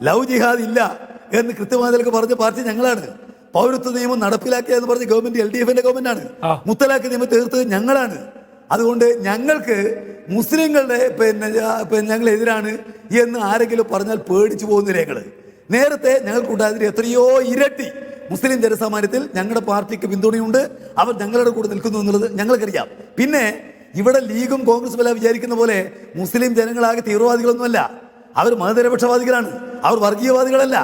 Speaker 3: ലവ് ജിഹാദ് ഇല്ല എന്ന് കൃത്യമായ നിലക്ക് പറഞ്ഞ പാർട്ടി ഞങ്ങളാണ്. പൗരത്വ നിയമം നടപ്പിലാക്കിയ എന്ന് പറഞ്ഞ ഗവൺമെന്റ് LDFന്റെ ഗവൺമെന്റാണ്. മുത്തലാഖ് നിയമത്തെ എതിർത്തത് ഞങ്ങളാണ്. അതുകൊണ്ട് ഞങ്ങൾക്ക് മുസ്ലിങ്ങളുടെ ഞങ്ങൾ എതിരാണ് എന്ന് ആരെങ്കിലും പറഞ്ഞാൽ പേടിച്ചു പോകുന്ന ഞങ്ങള്. നേരത്തെ ഞങ്ങൾക്കുണ്ടായതിന് എത്രയോ ഇരട്ടി മുസ്ലിം ജനസാമാന്യത്തിൽ ഞങ്ങളുടെ പാർട്ടിക്ക് പിന്തുണയുണ്ട്. അവർ ഞങ്ങളുടെ കൂടെ നിൽക്കുന്നു എന്നുള്ളത് ഞങ്ങൾക്കറിയാം. പിന്നെ ഇവിടെ ലീഗും കോൺഗ്രസും എല്ലാം വിചാരിക്കുന്ന പോലെ മുസ്ലിം ജനങ്ങളാകെ തീവ്രവാദികളൊന്നുമല്ല. അവർ മതനിരപക്ഷവാദികളാണ്, അവർ വർഗീയവാദികളല്ല.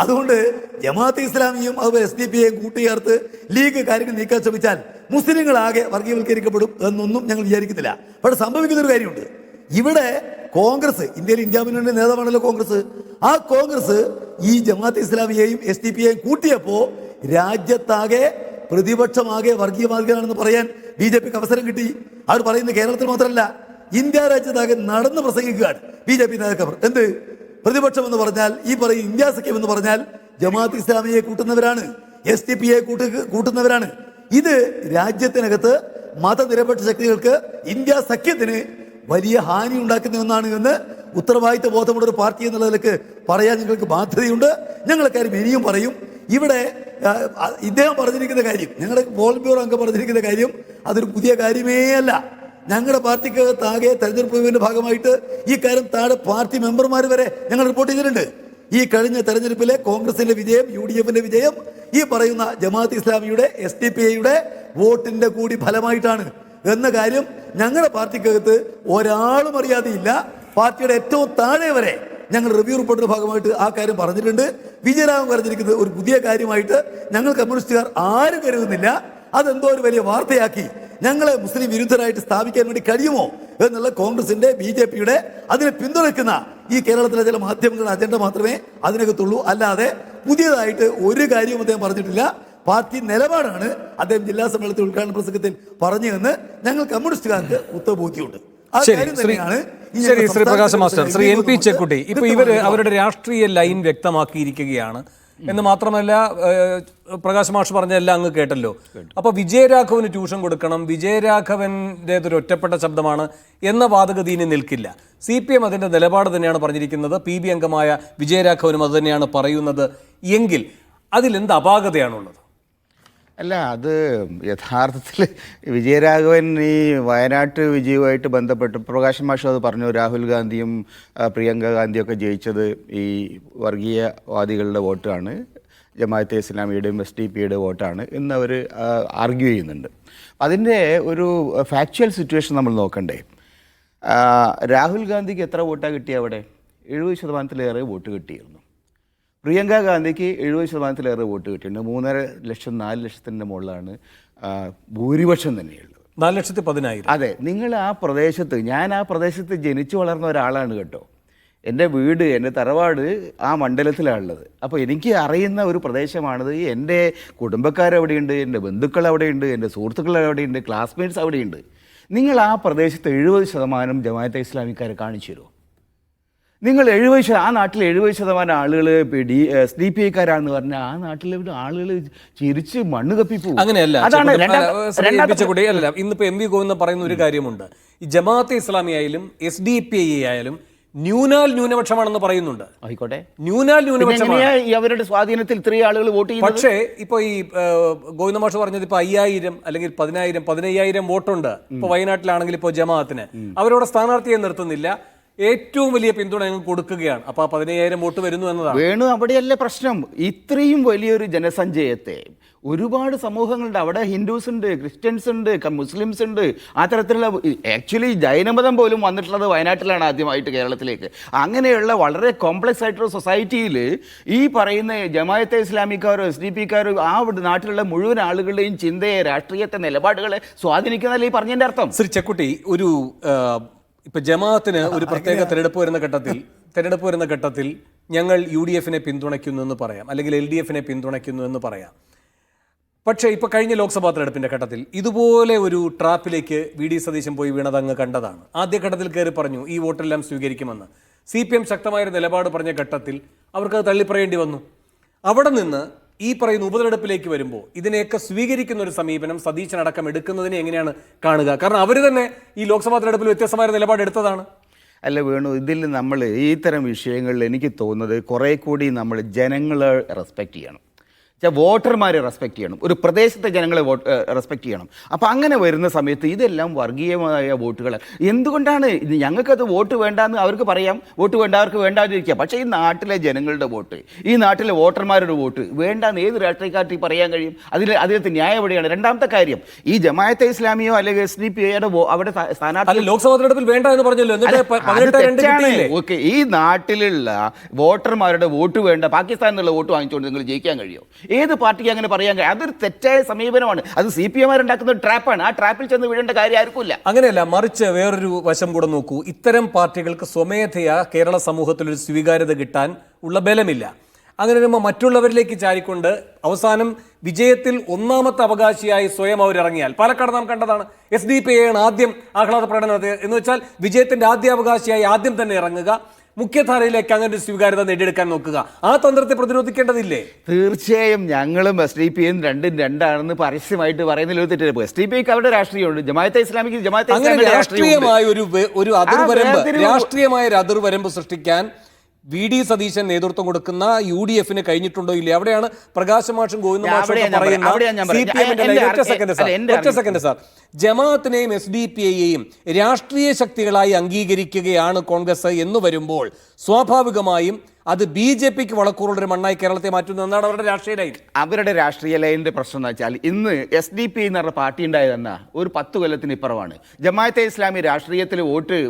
Speaker 3: അതുകൊണ്ട് ജമാഅത്തെ ഇസ്ലാമിയും അതുപോലെ SDP-യെയും കൂട്ടിയേർത്ത് ലീഗ് കാര്യങ്ങൾ നീക്കാൻ ശ്രമിച്ചാൽ മുസ്ലിങ്ങളാകെ വർഗീയവൽക്കരിക്കപ്പെടും എന്നൊന്നും ഞങ്ങൾ വിചാരിക്കുന്നില്ല. പക്ഷെ സംഭവിക്കുന്ന ഒരു കാര്യമുണ്ട്. ഇവിടെ കോൺഗ്രസ്, ഇന്ത്യയിൽ ഇന്ത്യ മുന്നണിയുടെ നേതാവാണല്ലോ കോൺഗ്രസ്. ആ കോൺഗ്രസ് ഈ ജമാഅത്തെ ഇസ്ലാമിയെയും SDP-യെയും കൂട്ടിയപ്പോൾ രാജ്യത്താകെ പ്രതിപക്ഷമാകെ വർഗീയവാദികളാണെന്ന് പറയാൻ BJPക്ക് അവസരം കിട്ടി. അവർ പറയുന്നത് കേരളത്തിൽ മാത്രമല്ല, ഇന്ത്യ രാജ്യത്താകെ നടന്ന് പ്രസംഗിക്കുകയാണ് BJP നേതാക്കൾ. എന്ത് പ്രതിപക്ഷം എന്ന് പറഞ്ഞാൽ, ഈ പറയും ഇന്ത്യ സഖ്യം എന്ന് പറഞ്ഞാൽ ജമാഅത്ത് ഇസ്ലാമിയെ കൂട്ടുന്നവരാണ്, SDP-യെ കൂട്ടുന്നവരാണ്. ഇത് രാജ്യത്തിനകത്ത് മതനിരപേക്ഷ ശക്തികൾക്ക്, ഇന്ത്യ സഖ്യത്തിന് വലിയ ഹാനി ഉണ്ടാക്കുന്ന ഒന്നാണ് എന്ന് ഉത്തരവാദിത്വ ബോധമുള്ള ഒരു പാർട്ടി എന്നുള്ള നിലക്ക് പറയാൻ ഞങ്ങൾക്ക് ബാധ്യതയുണ്ട്. ഞങ്ങളെ കാര്യം ഇനിയും പറയും. ഇവിടെ ഇദ്ദേഹം പറഞ്ഞിരിക്കുന്ന കാര്യം, ഞങ്ങളുടെ പോളിറ്റ് ബ്യൂറോ അംഗം പറഞ്ഞിരിക്കുന്ന കാര്യം അതൊരു പുതിയ കാര്യമേ അല്ല. ഞങ്ങളുടെ പാർട്ടിക്ക് താഴെ തെരഞ്ഞെടുപ്പിന്റെ ഭാഗമായിട്ട് ഈ കാര്യം താഴെ പാർട്ടി മെമ്പർമാർ വരെ ഞങ്ങൾ റിപ്പോർട്ട് ചെയ്തിട്ടുണ്ട്. ഈ കഴിഞ്ഞ തെരഞ്ഞെടുപ്പിലെ കോൺഗ്രസിന്റെ വിജയം, UDFന്റെ വിജയം ഈ പറയുന്ന ജമാഅത്ത് ഇസ്ലാമിയുടെ SDP-യുടെ വോട്ടിന്റെ കൂടി ഫലമായിട്ടാണ് എന്ന കാര്യം ഞങ്ങളുടെ പാർട്ടിക്കകത്ത് ഒരാളും അറിയാതെയില്ല. പാർട്ടിയുടെ ഏറ്റവും താഴെ വരെ ഞങ്ങൾ റിവ്യൂ റിപ്പോർട്ടിന്റെ ഭാഗമായിട്ട് ആ കാര്യം പറഞ്ഞിട്ടുണ്ട്. വിജയരാഘവൻ പറഞ്ഞിരിക്കുന്നത് ഒരു പുതിയ കാര്യമായിട്ട് ഞങ്ങൾ കമ്മ്യൂണിസ്റ്റുകാർ ആരും കരുതുന്നില്ല. അതെന്തോ ഒരു വലിയ വാർത്തയാക്കി ഞങ്ങളെ മുസ്ലിം വിരുദ്ധരായിട്ട് സ്ഥാപിക്കാൻ വേണ്ടി കഴിയുമോ എന്നുള്ള കോൺഗ്രസിന്റെ BJPയുടെ അതിനെ പിന്തുണയ്ക്കുന്ന ഈ കേരളത്തിലെ ചില മാധ്യമങ്ങളുടെ അജണ്ട മാത്രമേ അതിനകത്തുള്ളൂ. അല്ലാതെ പുതിയതായിട്ട് ഒരു കാര്യവും അദ്ദേഹം പറഞ്ഞിട്ടില്ല. പാർട്ടി നിലപാടാണ് അദ്ദേഹം ജില്ലാ സമ്മേളനത്തിൽ ഉദ്ഘാടന പ്രസംഗത്തിൽ പറഞ്ഞതെന്ന് ഞങ്ങൾ കമ്മ്യൂണിസ്റ്റുകാർക്ക് ഉത്തരബോധ്യമുണ്ട്.
Speaker 1: ശ്രീ പ്രകാശ് മാസ്റ്റർ, ശ്രീ NP ചെക്കുട്ടി, ഇപ്പൊ ഇവര് അവരുടെ രാഷ്ട്രീയ ലൈൻ വ്യക്തമാക്കിയിരിക്കുകയാണ്. എന്ന് മാത്രമല്ല പ്രകാശ് മാഷ് പറഞ്ഞ എല്ലാം അങ്ങ് കേട്ടല്ലോ. അപ്പൊ വിജയരാഘവന് ട്യൂഷൻ കൊടുക്കണം, വിജയരാഘവൻ്റെതൊരു ഒറ്റപ്പെട്ട ശബ്ദമാണ് എന്ന വാദഗതി ഇനി നിൽക്കില്ല. CPM അതിന്റെ നിലപാട് തന്നെയാണ് പറഞ്ഞിരിക്കുന്നത്. PB അംഗമായ വിജയരാഘവനും അത് തന്നെയാണ് പറയുന്നത് എങ്കിൽ അതിലെന്ത് അപാകതയാണുള്ളത്?
Speaker 4: അല്ല, അത് യഥാർത്ഥത്തിൽ വിജയരാഘവൻ ഈ വയനാട്ട് വിജയവുമായിട്ട് ബന്ധപ്പെട്ട് പ്രകാശ് മാഷ് അത് പറഞ്ഞു. രാഹുൽ ഗാന്ധിയും പ്രിയങ്ക ഗാന്ധിയൊക്കെ ജയിച്ചത് ഈ വർഗീയവാദികളുടെ വോട്ടാണ്, ജമാഅത്തെ ഇസ്ലാമിയുടെയും SDP വോട്ടാണ് എന്ന് അവർ ആർഗ്യൂ ചെയ്യുന്നുണ്ട്. അതിൻ്റെ ഒരു ഫാക്ച്വൽ സിറ്റുവേഷൻ നമ്മൾ നോക്കണ്ടേ. രാഹുൽ ഗാന്ധിക്ക് എത്ര വോട്ടാണ് കിട്ടിയ അവിടെ? 70% വോട്ട് കിട്ടിയിരുന്നു. പ്രിയങ്ക ഗാന്ധിക്ക് 70% വോട്ട് കിട്ടിയിട്ടുണ്ട്. 3.5 ലക്ഷം 4 ലക്ഷത്തിൻ്റെ മുകളിലാണ് ഭൂരിപക്ഷം തന്നെയുള്ളത്.
Speaker 1: 4,10,000.
Speaker 4: അതെ, നിങ്ങൾ ആ പ്രദേശത്ത്, ഞാൻ ആ പ്രദേശത്ത് ജനിച്ചു വളർന്ന ഒരാളാണ് കേട്ടോ. എൻ്റെ വീട്, എൻ്റെ തറവാട് ആ മണ്ഡലത്തിലാണുള്ളത്. അപ്പോൾ എനിക്ക് അറിയുന്ന ഒരു പ്രദേശമാണിത്. എൻ്റെ കുടുംബക്കാരവിടെയുണ്ട്, എൻ്റെ ബന്ധുക്കൾ അവിടെയുണ്ട്, എൻ്റെ സുഹൃത്തുക്കൾ അവിടെയുണ്ട്, ക്ലാസ്മേറ്റ്സ് അവിടെയുണ്ട്. നിങ്ങൾ ആ പ്രദേശത്ത് 70% ജമാഅത്തെ ഇസ്ലാമിക്കാരെ കാണിച്ചു തരുമോ? നിങ്ങൾ 70% ആ നാട്ടിൽ 70% ആളുകൾ SDP-ക്കാരാണെന്ന് പറഞ്ഞാൽ ആ നാട്ടിലെ ആളുകൾ ചിരിച്ച് മണ്ണ് തപ്പിപ്പോകും.
Speaker 1: അങ്ങനെയല്ല.
Speaker 4: അതാണ്
Speaker 1: ഇന്നിപ്പോ MV ഗോവിന്ദൻ പറയുന്ന ഒരു കാര്യമുണ്ട്. ഈ ജമാഅത്തെ ഇസ്ലാമി ആയാലും SDP ആയാലും ന്യൂനപക്ഷമാണെന്ന് പറയുന്നുണ്ട്.
Speaker 4: ആയിക്കോട്ടെ,
Speaker 1: ന്യൂനപക്ഷമാണ്.
Speaker 4: അവരുടെ സ്വാധീനത്തിൽ ഇത്രയും ആളുകൾ വോട്ട് ചെയ്യും.
Speaker 1: പക്ഷേ ഇപ്പൊ ഈ ഗോവിന്ദ മാഷ് പറഞ്ഞത് ഇപ്പൊ 5000 അല്ലെങ്കിൽ 10,000 15,000 വോട്ടുണ്ട് ഇപ്പൊ വയനാട്ടിലാണെങ്കിൽ ഇപ്പോൾ ജമാഅത്തിന്. അവരവിടെ സ്ഥാനാർത്ഥിയെ നിർത്തുന്നില്ല, ഏറ്റവും വലിയ പിന്തുണ ഞങ്ങൾ കൊടുക്കുകയാണ്. അപ്പൊ 15,000 വോട്ട് വരുന്നു എന്നതാണ്.
Speaker 4: വേണു, അവിടെയല്ലേ പ്രശ്നം. ഇത്രയും വലിയൊരു ജനസഞ്ചയത്തെ ഒരുപാട് സമൂഹങ്ങളുണ്ട് അവിടെ. ഹിന്ദുസ് ഉണ്ട്, ക്രിസ്ത്യൻസ് ഉണ്ട്, മുസ്ലിംസ് ഉണ്ട്. ആ തരത്തിലുള്ള ആക്ച്വലി ജൈനമതം പോലും വന്നിട്ടുള്ളത് വയനാട്ടിലാണ് ആദ്യമായിട്ട് കേരളത്തിലേക്ക്. അങ്ങനെയുള്ള വളരെ കോംപ്ലക്സ് ആയിട്ടുള്ള സൊസൈറ്റിയിൽ ഈ പറയുന്ന ജമാഅത്തെ ഇസ്ലാമിക്കാരോ SDP-ക്കാരോ ആ നാട്ടിലുള്ള മുഴുവൻ ആളുകളുടെയും ചിന്തയെ, രാഷ്ട്രീയത്തെ, നിലപാടുകളെ സ്വാധീനിക്കുന്നതല്ലേ ഈ പറഞ്ഞതിൻ്റെ അർത്ഥം?
Speaker 1: ശ്രീ ചെക്കുട്ടി, ഒരു ഇപ്പൊ ജമാഅത്തിന് ഒരു പ്രത്യേക തെരഞ്ഞെടുപ്പ് വരുന്ന ഘട്ടത്തിൽ ഞങ്ങൾ UDF-നെ പിന്തുണയ്ക്കുന്നു എന്ന് പറയാം, അല്ലെങ്കിൽ LDF-നെ പിന്തുണയ്ക്കുന്നു എന്ന് പറയാം. പക്ഷേ ഇപ്പൊ കഴിഞ്ഞ ലോക്സഭാ തെരഞ്ഞെടുപ്പിന്റെ ഘട്ടത്തിൽ ഇതുപോലെ ഒരു ട്രാപ്പിലേക്ക് VD സതീശൻ പോയി വീണത് അങ്ങ് കണ്ടതാണ്. ആദ്യഘട്ടത്തിൽ കയറി പറഞ്ഞു ഈ വോട്ടെല്ലാം സ്വീകരിക്കുമെന്ന്. CPM ശക്തമായൊരു നിലപാട് പറഞ്ഞ ഘട്ടത്തിൽ അവർക്കത് തള്ളിപ്പറയേണ്ടി വന്നു. അവിടെ നിന്ന് ഈ പറയുന്ന ഉപതെരഞ്ഞെടുപ്പിലേക്ക് വരുമ്പോൾ ഇതിനെയൊക്കെ സ്വീകരിക്കുന്ന ഒരു സമീപനം സതീശനടക്കം എടുക്കുന്നതിനെ എങ്ങനെയാണ് കാണുക? കാരണം അവർ തന്നെ ഈ ലോക്സഭാ തെരഞ്ഞെടുപ്പിൽ വ്യത്യസ്തമായ നിലപാട് എടുത്തതാണ്.
Speaker 4: അല്ല വേണു, ഇതിൽ നമ്മൾ ഇത്തരം വിഷയങ്ങളിൽ എനിക്ക് തോന്നുന്നത് കുറേ കൂടി നമ്മൾ ജനങ്ങളെ റെസ്പെക്റ്റ് ചെയ്യണം, വോട്ടർമാരെ റെസ്പെക്ട് ചെയ്യണം, ഒരു പ്രദേശത്തെ ജനങ്ങളെ റെസ്പെക്ട് ചെയ്യണം. അപ്പോൾ അങ്ങനെ വരുന്ന സമയത്ത് ഇതെല്ലാം വർഗീയമായ വോട്ടുകൾ. എന്തുകൊണ്ടാണ് ഞങ്ങൾക്കത് വോട്ട് വേണ്ടാന്ന് അവർക്ക് പറയാം, വോട്ട് വേണ്ട അവർക്ക് വേണ്ടാതിരിക്കുക. പക്ഷേ ഈ നാട്ടിലെ ജനങ്ങളുടെ വോട്ട്, ഈ നാട്ടിലെ വോട്ടർമാരുടെ വോട്ട് വേണ്ടാന്ന് ഏത് രാഷ്ട്രീയക്കാർക്ക് പറയാൻ കഴിയും? അതിനകത്ത് ന്യായം എവിടെയാണ്? രണ്ടാമത്തെ കാര്യം, ഈ ജമാഅത്തെ ഇസ്ലാമിയോ അല്ലെങ്കിൽ SDP-യുടെ അവിടെ സ്ഥാനാർത്ഥി
Speaker 1: ലോക്സഭാ തെരഞ്ഞെടുപ്പിൽ വേണ്ട എന്ന് പറഞ്ഞല്ലോ.
Speaker 4: ഓക്കെ, ഈ നാട്ടിലുള്ള വോട്ടർമാരുടെ വോട്ട് വേണ്ട, പാകിസ്ഥാനിൽ നിന്നുള്ള വോട്ട് വാങ്ങിച്ചുകൊണ്ട് നിങ്ങൾ ജയിക്കാൻ കഴിയുമോ? ഏത് പാർട്ടിക്ക് അങ്ങനെ പറയാൻ കഴിയും? അതൊരു തെറ്റായ സമീപനമാണ്. അത് CPM ഉണ്ടാക്കുന്ന ഒരു ട്രാപ്പാണ്. ആ ട്രാപ്പിൽ ചെന്ന് വീഴേണ്ട കാര്യം ആർക്കുമില്ല.
Speaker 1: അങ്ങനെയല്ല, മറിച്ച് വേറൊരു വശം കൂടെ നോക്കൂ. ഇത്തരം പാർട്ടികൾക്ക് സ്വമേധയാ കേരള സമൂഹത്തിൽ ഒരു സ്വീകാര്യത കിട്ടാൻ ഉള്ള ബലമില്ല. അങ്ങനെ വരുമ്പോൾ മറ്റുള്ളവരിലേക്ക് ചാരിക്കൊണ്ട് അവസാനം വിജയത്തിൽ ഒന്നാമത്തെ അവകാശിയായി സ്വയം അവരിറങ്ങിയാൽ, പാലക്കാട് നാം കണ്ടതാണ്. SDP ആണ് ആദ്യം ആഹ്ലാദ പ്രകടനം എന്ന് വെച്ചാൽ വിജയത്തിന്റെ ആദ്യ അവകാശിയായി ആദ്യം തന്നെ ഇറങ്ങുക, മുഖ്യധാരയിലേക്ക് അങ്ങനെ ഒരു സ്വീകാര്യത നേടിയെടുക്കാൻ നോക്കുക. ആ തന്ത്രത്തെ പ്രതിരോധിക്കേണ്ടതില്ലേ?
Speaker 4: തീർച്ചയായും ഞങ്ങളും SDP-യും രണ്ടും രണ്ടാണെന്ന് പരസ്യമായിട്ട് പറയുന്നതിൽ ഒരു തെറ്റില്ല. SDP-ക്ക് അവരുടെ രാഷ്ട്രീയമുണ്ട്, ജമാഅത്തെ ഇസ്ലാമിക്ക്
Speaker 1: രാഷ്ട്രീയമായ ഒരു അതിർവരമ്പ് സൃഷ്ടിക്കാൻ VD സതീശൻ നേതൃത്വം കൊടുക്കുന്ന UDF-ന് കഴിഞ്ഞിട്ടുണ്ടോ ഇല്ലേ? അവിടെയാണ് പ്രകാശ് മാഷും ഗോവിന്ദ മാഷും പറയുന്ന ജമാഅത്തിനെയും SDP-യെയും രാഷ്ട്രീയ ശക്തികളായി അംഗീകരിക്കുകയാണ് കോൺഗ്രസ് എന്ന് വരുമ്പോൾ സ്വാഭാവികമായും അത് BJP-ക്ക് വളക്കൂറുള്ളൊരു മണ്ണായി കേരളത്തെ മാറ്റുന്നു എന്നാണ് അവരുടെ രാഷ്ട്രീയ ലൈൻ.
Speaker 4: അവരുടെ രാഷ്ട്രീയ ലൈനിന്റെ പ്രശ്നം എന്ന് വെച്ചാൽ ഇന്ന് SDP എന്ന് പറഞ്ഞ പാർട്ടി ഉണ്ടായതെന്നാ ഒരു 10 കൊല്ലത്തിന് ഇപ്പുറമാണ്. ജമാഅത്തെ ഇസ്ലാമി രാഷ്ട്രീയത്തിൽ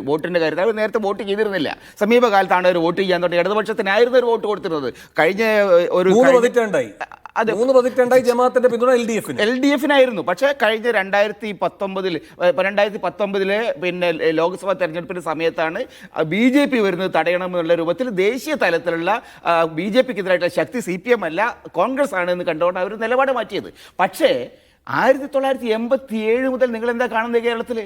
Speaker 4: വോട്ടിന്റെ കാര്യത്തിൽ അവർ നേരത്തെ വോട്ട് ചെയ്തിരുന്നില്ല. സമീപകാലത്താണ് അവർ വോട്ട് ചെയ്യാൻ തുടങ്ങി. ഇടതുപക്ഷത്തിനായിരുന്നു ഒരു വോട്ട് കൊടുത്തിരുന്നത്. കഴിഞ്ഞ ഒരു
Speaker 1: 3 പതിറ്റാണ്ടായി ജമാഅത്തിന്റെ പിന്തുണ
Speaker 4: LDF-നായിരുന്നു. പക്ഷേ കഴിഞ്ഞ 2019 പിന്നെ ലോക്സഭാ തെരഞ്ഞെടുപ്പിന്റെ സമയത്താണ് BJP വരുന്നത് തടയണമെന്നുള്ള രൂപത്തിൽ ദേശീയ തലത്തിലുള്ള BJP-ക്കെതിരായിട്ടുള്ള ശക്തി CPM അല്ല കോൺഗ്രസ് ആണ് എന്ന് കണ്ടുകൊണ്ട് അവർ നിലപാട് മാറ്റിയത്. പക്ഷേ 1987 മുതൽ നിങ്ങൾ എന്താ കാണുന്നത്?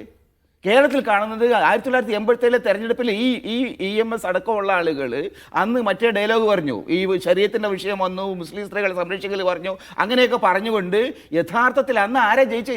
Speaker 4: കേരളത്തിൽ കാണുന്നത് 1987 തെരഞ്ഞെടുപ്പിൽ ഈ EMS അടക്കമുള്ള ആളുകൾ അന്ന് മറ്റേ ഡയലോഗ് പറഞ്ഞു, ഈ ശരീരത്തിൻ്റെ വിഷയം വന്നു, മുസ്ലിം സ്ത്രീകളെ സംരക്ഷിക്കൽ പറഞ്ഞു, അങ്ങനെയൊക്കെ പറഞ്ഞുകൊണ്ട് യഥാർത്ഥത്തിൽ അന്ന് ആരെ ജയിച്ച്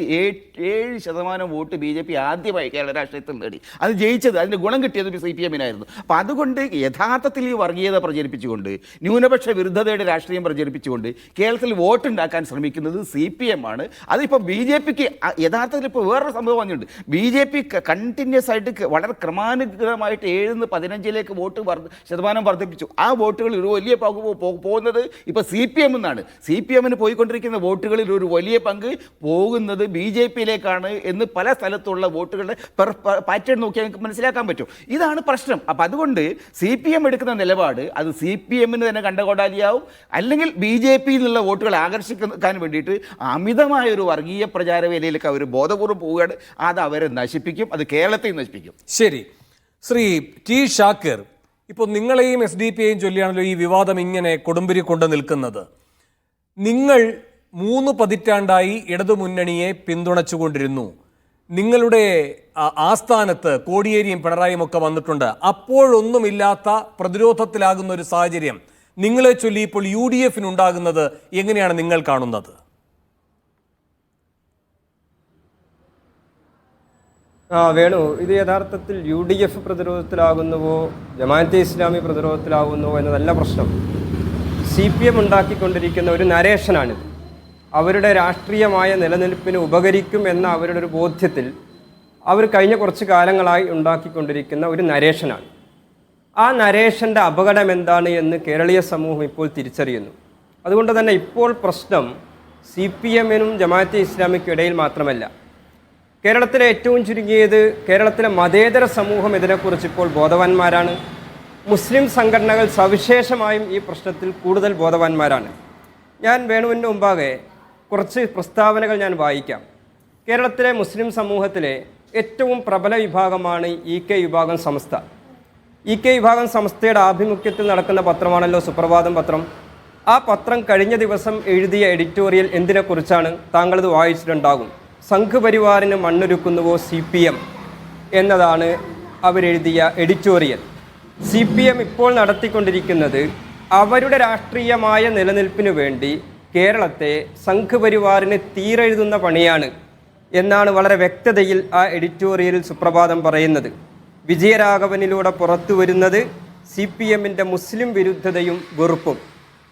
Speaker 4: 7% വോട്ട് BJP ആദ്യമായി കേരള രാഷ്ട്രീയത്തിൽ നേടി. അത് ജയിച്ചത്, അതിൻ്റെ ഗുണം കിട്ടിയത് CPM-നായിരുന്നു. അപ്പം അതുകൊണ്ട് യഥാർത്ഥത്തിൽ ഈ വർഗീയത പ്രചരിപ്പിച്ചുകൊണ്ട്, ന്യൂനപക്ഷ വിരുദ്ധതയുടെ രാഷ്ട്രീയം പ്രചരിപ്പിച്ചുകൊണ്ട് കേരളത്തിൽ വോട്ടുണ്ടാക്കാൻ ശ്രമിക്കുന്നത് CPM ആണ്. അതിപ്പോൾ BJPക്ക് യഥാർത്ഥത്തിൽ ഇപ്പോൾ വേറൊരു സംഭവം വന്നിട്ടുണ്ട്. BJP കണ്ടിന്യൂസ് ആയിട്ട് വളരെ ക്രമാനുഗതമായിട്ട് 7-15 വോട്ട് ശതമാനം വർദ്ധിപ്പിച്ചു. ആ വോട്ടുകളിൽ ഒരു വലിയ പങ്ക് പോകുന്നത് ഇപ്പോൾ CPM എന്നാണ്. CPM-ന് പോയിക്കൊണ്ടിരിക്കുന്ന വോട്ടുകളിൽ ഒരു വലിയ പങ്ക് പോകുന്നത് BJP-യിലേക്കാണ് എന്ന് പല സ്ഥലത്തുള്ള വോട്ടുകളുടെ പാറ്റേൺ നോക്കിയാൽ നമുക്ക് മനസ്സിലാക്കാൻ പറ്റും. ഇതാണ് പ്രശ്നം. അപ്പം അതുകൊണ്ട് CPM എടുക്കുന്ന നിലപാട് അത് CPM-ന് തന്നെ കണ്ടകോടാലിയാവും, അല്ലെങ്കിൽ BJP-യിൽ നിന്നുള്ള വോട്ടുകൾ ആകർഷിക്കാൻ വേണ്ടിയിട്ട് അമിതമായൊരു വർഗീയ പ്രചാരവേലയിലേക്ക് അവർ ബോധപൂർവ്വം പോവുകയാണ്. അത് അവരെ നശിപ്പിക്കും, അത് കേരളത്തെ നശിപ്പിക്കും.
Speaker 1: ശരി, ശ്രീ T. ഷാക്കിർ, ഇപ്പോൾ നിങ്ങളെയും SDP-യെയും ചൊല്ലിയാണല്ലോ ഈ വിവാദം ഇങ്ങനെ കൊടുമ്പിരി കൊണ്ട് നിൽക്കുന്നത്. നിങ്ങൾ 3 പതിറ്റാണ്ടായി ഇടതുമുന്നണിയെ പിന്തുണച്ചുകൊണ്ടിരുന്നു. നിങ്ങളുടെ ആസ്ഥാനത്ത് കോടിയേരിയും പിണറായിയും ഒക്കെ വന്നിട്ടുണ്ട്. അപ്പോഴൊന്നുമില്ലാത്ത പ്രതിരോധത്തിലാകുന്ന ഒരു സാഹചര്യം നിങ്ങളെ ചൊല്ലി ഇപ്പോൾ UDF-നുണ്ടാകുന്നത് എങ്ങനെയാണ് നിങ്ങൾ കാണുന്നത്?
Speaker 5: വേണു, ഇത് യഥാർത്ഥത്തിൽ UDF പ്രതിരോധത്തിലാകുന്നുവോ ജമാഅത്തെ ഇസ്ലാമി പ്രതിരോധത്തിലാകുന്നുവോ എന്നതല്ല പ്രശ്നം. CPM ഉണ്ടാക്കിക്കൊണ്ടിരിക്കുന്ന ഒരു നരേഷനാണിത്. അവരുടെ രാഷ്ട്രീയമായ നിലനിൽപ്പിന് ഉപകരിക്കും എന്ന അവരുടെ ഒരു ബോധ്യത്തിൽ അവർ കഴിഞ്ഞ കുറച്ച് കാലങ്ങളായി ഉണ്ടാക്കിക്കൊണ്ടിരിക്കുന്ന ഒരു നരേഷനാണ്. ആ നരേഷൻ്റെ അപകടം എന്താണ് എന്ന് കേരളീയ സമൂഹം ഇപ്പോൾ തിരിച്ചറിയുന്നു. അതുകൊണ്ട് തന്നെ ഇപ്പോൾ പ്രശ്നം CPM-നും ജമാഅത്തെ ഇസ്ലാമിക്കും ഇടയിൽ മാത്രമല്ല, കേരളത്തിലെ ഏറ്റവും ചുരുങ്ങിയത് കേരളത്തിലെ മതേതര സമൂഹം ഇതിനെക്കുറിച്ച് ഇപ്പോൾ ബോധവാന്മാരാണ്. മുസ്ലിം സംഘടനകൾ സവിശേഷമായും ഈ പ്രശ്നത്തിൽ കൂടുതൽ ബോധവാന്മാരാണ്. ഞാൻ വേണുവിൻ്റെ മുമ്പാകെ കുറച്ച് പ്രസ്താവനകൾ ഞാൻ വായിക്കാം. കേരളത്തിലെ മുസ്ലിം സമൂഹത്തിലെ ഏറ്റവും പ്രബല വിഭാഗമാണ് EK വിഭാഗം സംസ്ഥ. EK വിഭാഗം സംസ്ഥയുടെ ആഭിമുഖ്യത്തിൽ നടക്കുന്ന പത്രമാണല്ലോ സുപ്രഭാതം പത്രം. ആ പത്രം കഴിഞ്ഞ ദിവസം എഴുതിയ എഡിറ്റോറിയൽ എന്തിനെക്കുറിച്ചാണ്? താങ്കളത് വായിച്ചിട്ടുണ്ടാകും. സംഘപരിവാറിന് മണ്ണൊരുക്കുന്നുവോ CPM എന്നതാണ് അവരെഴുതിയ എഡിറ്റോറിയൽ. CPM ഇപ്പോൾ നടത്തിക്കൊണ്ടിരിക്കുന്നത് അവരുടെ രാഷ്ട്രീയമായ നിലനിൽപ്പിനു വേണ്ടി കേരളത്തെ സംഘപരിവാറിന് തീരെഴുതുന്ന പണിയാണ് എന്നാണ് വളരെ വ്യക്തതയിൽ ആ എഡിറ്റോറിയലിൽ സുപ്രഭാതം പറയുന്നത്. വിജയരാഘവനിലൂടെ പുറത്തു വരുന്നത് CPM-ൻ്റെ മുസ്ലിം വിരുദ്ധതയും വെറുപ്പും.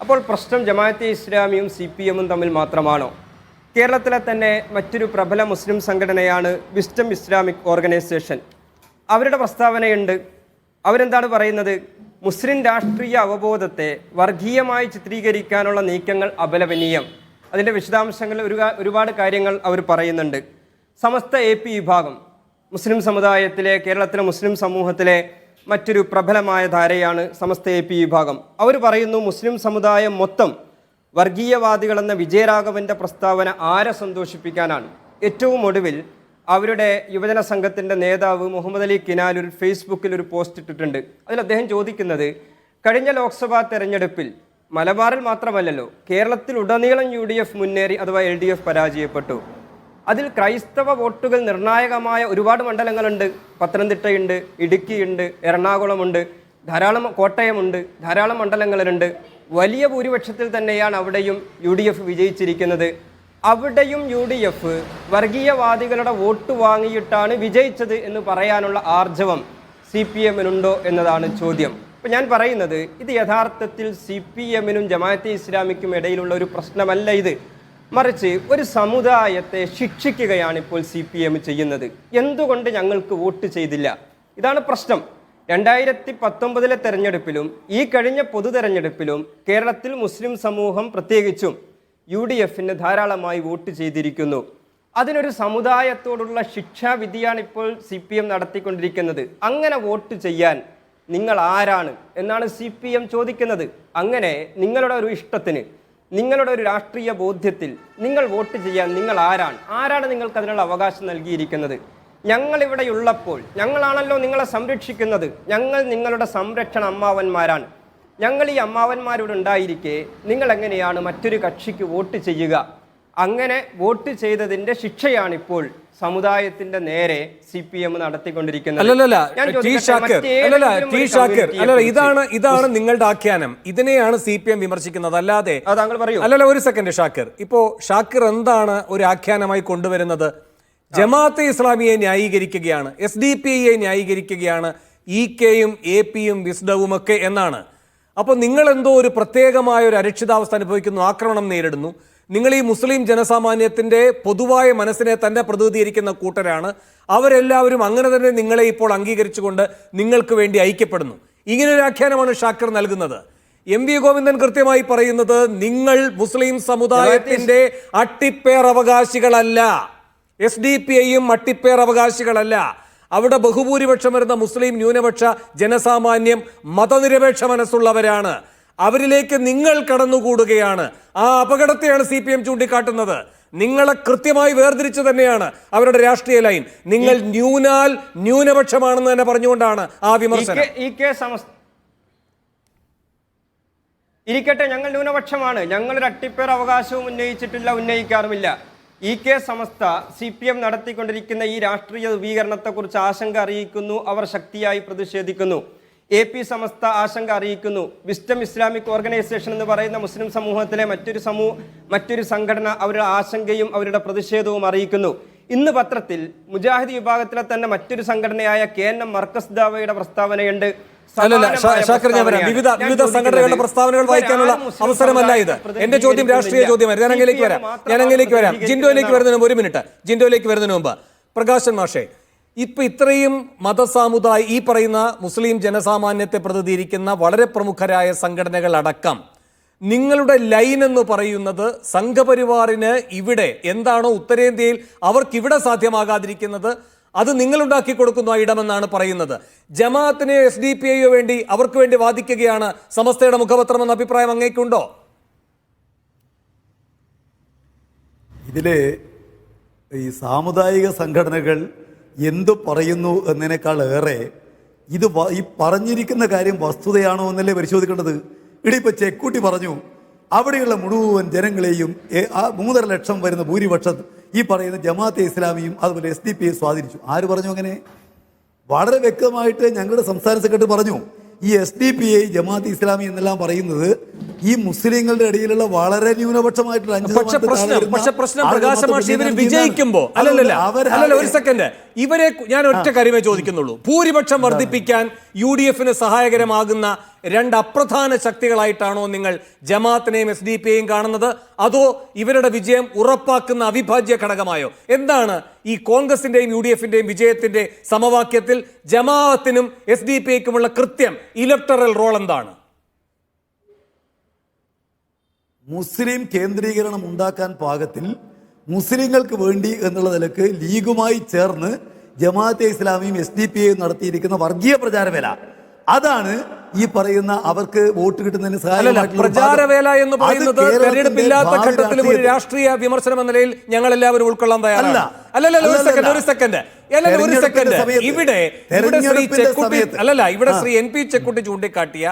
Speaker 5: അപ്പോൾ പ്രശ്നം ജമാഅത്തെ ഇസ്ലാമിയും CPM-ഉം തമ്മിൽ മാത്രമാണോ? കേരളത്തിലെ തന്നെ മറ്റൊരു പ്രബല മുസ്ലിം സംഘടനയാണ് വിസ്ഡം ഇസ്ലാമിക് ഓർഗനൈസേഷൻ. അവരുടെ പ്രസ്താവനയുണ്ട്. അവരെന്താണ് പറയുന്നത്? മുസ്ലിം രാഷ്ട്രീയ അവബോധത്തെ വർഗീയമായി ചിത്രീകരിക്കാനുള്ള നീക്കങ്ങൾ അപലപനീയം. അതിൻ്റെ വിശദാംശങ്ങൾ ഒരുപാട് കാര്യങ്ങൾ അവർ പറയുന്നുണ്ട്. സമസ്ത AP വിഭാഗം മുസ്ലിം സമുദായത്തിലെ, കേരളത്തിലെ മുസ്ലിം സമൂഹത്തിലെ മറ്റൊരു പ്രബലമായ ധാരയാണ് സമസ്ത AP വിഭാഗം. അവർ പറയുന്നു മുസ്ലിം സമുദായം മൊത്തം വർഗീയവാദികളെന്ന വിജയരാഘവൻ്റെ പ്രസ്താവന ആരെ സന്തോഷിപ്പിക്കാനാണ്? ഏറ്റവും ഒടുവിൽ അവരുടെ യുവജന സംഘത്തിൻ്റെ നേതാവ് മുഹമ്മദ് അലി കിനാലൂർ ഫേസ്ബുക്കിൽ ഒരു പോസ്റ്റ് ഇട്ടിട്ടുണ്ട്. അതിൽ അദ്ദേഹം ചോദിക്കുന്നത്, കഴിഞ്ഞ ലോക്സഭാ തെരഞ്ഞെടുപ്പിൽ മലബാറിൽ മാത്രമല്ലല്ലോ കേരളത്തിൽ ഉടനീളം UDF മുന്നേറി, അഥവാ LDF പരാജയപ്പെട്ടു. അതിൽ ക്രൈസ്തവ വോട്ടുകൾ നിർണായകമായ ഒരുപാട് മണ്ഡലങ്ങളുണ്ട്. പത്തനംതിട്ടയുണ്ട്, ഇടുക്കിയുണ്ട്, എറണാകുളമുണ്ട്, ധാരാളം കോട്ടയമുണ്ട്, ധാരാളം മണ്ഡലങ്ങളുണ്ട്. വലിയ ഭൂരിപക്ഷത്തിൽ തന്നെയാണ് അവിടെയും UDF വിജയിച്ചിരിക്കുന്നത്. അവിടെയും UDF വർഗീയവാദികളുടെ വോട്ട് വാങ്ങിയിട്ടാണ് വിജയിച്ചത് എന്ന് പറയാനുള്ള ആർജവം CPM-നുണ്ടോ എന്നതാണ് ചോദ്യം. അപ്പോൾ ഞാൻ പറയുന്നത്, ഇത് യഥാർത്ഥത്തിൽ CPM-നും ജമാഅത്തെ ഇസ്ലാമിക്കും ഇടയിലുള്ള ഒരു പ്രശ്നമല്ല ഇത്. മറിച്ച് ഒരു സമുദായത്തെ ശിക്ഷിക്കുകയാണ് ഇപ്പോൾ CPM ചെയ്യുന്നത്. എന്തുകൊണ്ട് ഞങ്ങൾക്ക് വോട്ട് ചെയ്തില്ല? ഇതാണ് പ്രശ്നം. 2019 തെരഞ്ഞെടുപ്പിലും ഈ കഴിഞ്ഞ പൊതു തെരഞ്ഞെടുപ്പിലും കേരളത്തിൽ മുസ്ലിം സമൂഹം പ്രത്യേകിച്ചും UDF-ന് ധാരാളമായി വോട്ട് ചെയ്തിരിക്കുന്നു. അതിനൊരു സമുദായത്തോടുള്ള ശിക്ഷാവിധിയാണ് ഇപ്പോൾ CPM നടത്തിക്കൊണ്ടിരിക്കുന്നത്. അങ്ങനെ വോട്ട് ചെയ്യാൻ നിങ്ങൾ ആരാണ് എന്നാണ് CPM ചോദിക്കുന്നത്. അങ്ങനെ നിങ്ങളുടെ ഒരു ഇഷ്ടത്തിന്, നിങ്ങളുടെ ഒരു രാഷ്ട്രീയ ബോധ്യത്തിൽ നിങ്ങൾ വോട്ട് ചെയ്യാൻ നിങ്ങൾ ആരാണ് നിങ്ങൾക്ക് അതിനുള്ള അവകാശം നൽകിയിരിക്കുന്നത്? ഞങ്ങളിവിടെയുള്ളപ്പോൾ ഞങ്ങളാണല്ലോ നിങ്ങളെ സംരക്ഷിക്കുന്നത്. ഞങ്ങൾ നിങ്ങളുടെ സംരക്ഷണ അമ്മാവന്മാരാണ്. ഞങ്ങൾ ഈ അമ്മാവന്മാരോട് ഉണ്ടായിരിക്കെ നിങ്ങൾ എങ്ങനെയാണ് മറ്റൊരു കക്ഷിക്ക് വോട്ട് ചെയ്യുക? അങ്ങനെ വോട്ട് ചെയ്തതിന്റെ ശിക്ഷയാണിപ്പോൾ സമുദായത്തിന്റെ നേരെ CPM നടത്തിക്കൊണ്ടിരിക്കുന്നത്.
Speaker 1: അല്ലല്ല ടി ഷാക്കിർ, ഇതാണ് നിങ്ങളുടെ ആഖ്യാനം. ഇതിനെയാണ് CPM വിമർശിക്കുന്നത്. അല്ലാതെ
Speaker 5: താങ്കൾ പറയൂ.
Speaker 1: അല്ലല്ല, ഒരു സെക്കൻഡ് ഷാക്കിർ. ഇപ്പോ ഷാക്കിർ എന്താണ് ഒരു ആഖ്യാനമായി കൊണ്ടുവരുന്നത്? ജമാഅത്തെ ഇസ്ലാമിയെ ന്യായീകരിക്കുകയാണ്, SDPI ന്യായീകരിക്കുകയാണ്, EKയും APയും വിസ്ഡവും ഒക്കെ എന്നാണ്. അപ്പോൾ നിങ്ങൾ എന്തോ ഒരു പ്രത്യേകമായ ഒരു അരക്ഷിതാവസ്ഥ അനുഭവിക്കുന്നു, ആക്രമണം നേരിടുന്നു. നിങ്ങൾ ഈ മുസ്ലിം ജനസാമാന്യത്തിന്റെ പൊതുവായ മനസ്സിനെ തന്നെ പ്രതിനിധീകരിക്കുന്ന കൂട്ടരാണ്. അവരെല്ലാവരും അങ്ങനെ തന്നെ നിങ്ങളെ ഇപ്പോൾ അംഗീകരിച്ചുകൊണ്ട് നിങ്ങൾക്ക് വേണ്ടി ഐക്യപ്പെടുന്നു. ഇങ്ങനൊരു ആഖ്യാനമാണ് ഷാക്കിർ നൽകുന്നത്. MV ഗോവിന്ദൻ കൃത്യമായി പറയുന്നത് നിങ്ങൾ മുസ്ലിം സമുദായത്തിന്റെ അട്ടിപ്പേർ അവകാശികളല്ല, SDPIയും അട്ടിപ്പേർ അവകാശികളല്ല. അവിടെ ബഹുഭൂരിപക്ഷം വരുന്ന മുസ്ലിം ന്യൂനപക്ഷ ജനസാമാന്യം മതനിരപേക്ഷ മനസ്സുള്ളവരാണ്. അവരിലേക്ക് നിങ്ങൾ കടന്നുകൂടുകയാണ്. ആ അപകടത്തെയാണ് CPM ചൂണ്ടിക്കാട്ടുന്നത്. നിങ്ങളെ കൃത്യമായി വേർതിരിച്ചു തന്നെയാണ് അവരുടെ രാഷ്ട്രീയ ലൈൻ. നിങ്ങൾ ന്യൂനപക്ഷമാണെന്ന് തന്നെ പറഞ്ഞുകൊണ്ടാണ് ആ വിമർശനം.
Speaker 5: ഇരിക്കട്ടെ, ഞങ്ങൾ ന്യൂനപക്ഷമാണ്. ഞങ്ങളൊരു അട്ടിപ്പേർ അവകാശവും ഉന്നയിച്ചിട്ടില്ല, ഉന്നയിക്കാറുമില്ല. EK സമസ്ത CPM നടത്തിക്കൊണ്ടിരിക്കുന്ന ഈ രാഷ്ട്രീയ ധ്രുവീകരണത്തെക്കുറിച്ച് ആശങ്ക അറിയിക്കുന്നു. അവർ ശക്തിയായി പ്രതിഷേധിക്കുന്നു. AP സമസ്ത ആശങ്ക അറിയിക്കുന്നു. വിസ്ഡം ഇസ്ലാമിക് ഓർഗനൈസേഷൻ എന്ന് പറയുന്ന മുസ്ലിം സമൂഹത്തിലെ മറ്റൊരു സംഘടന അവരുടെ ആശങ്കയും അവരുടെ പ്രതിഷേധവും അറിയിക്കുന്നു. ഇന്ന് പത്രത്തിൽ മുജാഹിദ് വിഭാഗത്തിലെ തന്നെ മറ്റൊരു സംഘടനയായ KNM മർക്കസ് ദാവയുടെ പ്രസ്താവനയുണ്ട്.
Speaker 1: വിവിധ സംഘടനകളുടെ പ്രസ്താവനകൾ വായിക്കാനുള്ള അവസരമല്ല ഇത്. എന്റെ ചോദ്യം രാഷ്ട്രീയ ചോദ്യമാണ്. ഞാൻ അങ്ങയിലേക്ക് വരാം. ജിൻഡോയിലേക്ക് വരുന്നതിന് മുമ്പ്, ഒരു മിനിറ്റ്, ജിൻഡോയിലേക്ക് വരുന്നതിന് മുമ്പ് പ്രകാശൻ മാഷേ, ഇപ്പൊ ഇത്രയും മതസാമുദായ ഈ പറയുന്ന മുസ്ലിം ജനസാമാന്യത്തെ പ്രതിനിധീകരിക്കുന്ന വളരെ പ്രമുഖരായ സംഘടനകൾ അടക്കം നിങ്ങളുടെ ലൈൻ എന്ന് പറയുന്നത് സംഘപരിവാറിന് ഇവിടെ എന്താണോ ഉത്തരേന്ത്യയിൽ അവർക്കിവിടെ സാധ്യമാകാതിരിക്കുന്നത് അത് നിങ്ങളുണ്ടാക്കി കൊടുക്കുന്ന ആ ഇടമെന്നാണ് പറയുന്നത്. ജമാഅത്തിനെ SDPIയോ വേണ്ടി അവർക്ക് വേണ്ടി വാദിക്കുകയാണ് സമസ്തയുടെ മുഖപത്രം എന്ന അഭിപ്രായം അങ്ങേക്കുണ്ടോ?
Speaker 3: ഇതില് ഈ സാമുദായിക സംഘടനകൾ എന്തു പറയുന്നു എന്നതിനേക്കാൾ ഏറെ ഈ പറഞ്ഞിരിക്കുന്ന കാര്യം വസ്തുതയാണോ എന്നല്ലേ പരിശോധിക്കേണ്ടത്. ഇടിയിപ്പോൾ ചെക്കുട്ടി പറഞ്ഞു അവിടെയുള്ള മുഴുവൻ ജനങ്ങളെയും 3.5 ലക്ഷം വരുന്ന ഭൂരിപക്ഷം ഈ പറയുന്ന ജമാഅത്തെ ഇസ്ലാമിയും അതുപോലെ SDPI സ്വാധീനിച്ചു. ആര് പറഞ്ഞു അങ്ങനെ? വളരെ വ്യക്തമായിട്ട് ഞങ്ങളുടെ സംസ്ഥാന സെക്രട്ടറി പറഞ്ഞു. ഈ SDPI ജമാഅത്തെ ഇസ്ലാമി എന്നെല്ലാം പറയുന്നത് ഈ മുസ്ലിങ്ങളുടെ ഇടയിലുള്ള വളരെ ന്യൂനപക്ഷമായിട്ടുള്ള
Speaker 1: വിജയിക്കുമ്പോ ഒരു സെക്കൻഡ്, ഇവരെ ഞാൻ ഒറ്റ കാര്യമേ ചോദിക്കുന്നുള്ളൂ. ഭൂരിപക്ഷം വർദ്ധിപ്പിക്കാൻ UDFന് സഹായകരമാകുന്ന രണ്ട് അപ്രധാന ശക്തികളായിട്ടാണോ നിങ്ങൾ ജമാഅത്തിനെയും SDPIയും കാണുന്നത്, അതോ ഇവരുടെ വിജയം ഉറപ്പാക്കുന്ന അവിഭാജ്യ ഘടകമായോ? എന്താണ് ഈ കോൺഗ്രസിന്റെയും UDFന്റെയും വിജയത്തിന്റെ സമവാക്യത്തിൽ ജമാഅത്തിനും SDPIക്കുമുള്ള കൃത്യം ഇലക്ടറൽ റോൾ എന്താണ്?
Speaker 3: മുസ്ലിം കേന്ദ്രീകരണം ഉണ്ടാക്കാൻ പാകത്തിൽ മുസ്ലിങ്ങൾക്ക് വേണ്ടി എന്നുള്ള നിലക്ക് ലീഗുമായി ചേർന്ന് ജമാഅത്തെ ഇസ്ലാമിയും SDPIയും നടത്തിയിരിക്കുന്ന വർഗീയ പ്രചാരവേല, അതാണ് ഈ പറയുന്ന അവർക്ക് വോട്ട് കിട്ടുന്നതിന് സഹായകമായിട്ടുള്ള
Speaker 1: പ്രചാരവേല എന്ന് പറയുന്നത് തെരഞ്ഞെടുപ്പില്ലാത്ത ഘട്ടത്തിലും ഒരു രാഷ്ട്രീയ വിമർശനം എന്ന നിലയിൽ ഞങ്ങൾ എല്ലാവരും ഉൾക്കൊള്ളാൻ തയ്യാറല്ല. ഒരു സെക്കൻഡ് ഇവിടെ ശ്രീ NP ചെക്കുട്ടി ചൂണ്ടിക്കാട്ടിയ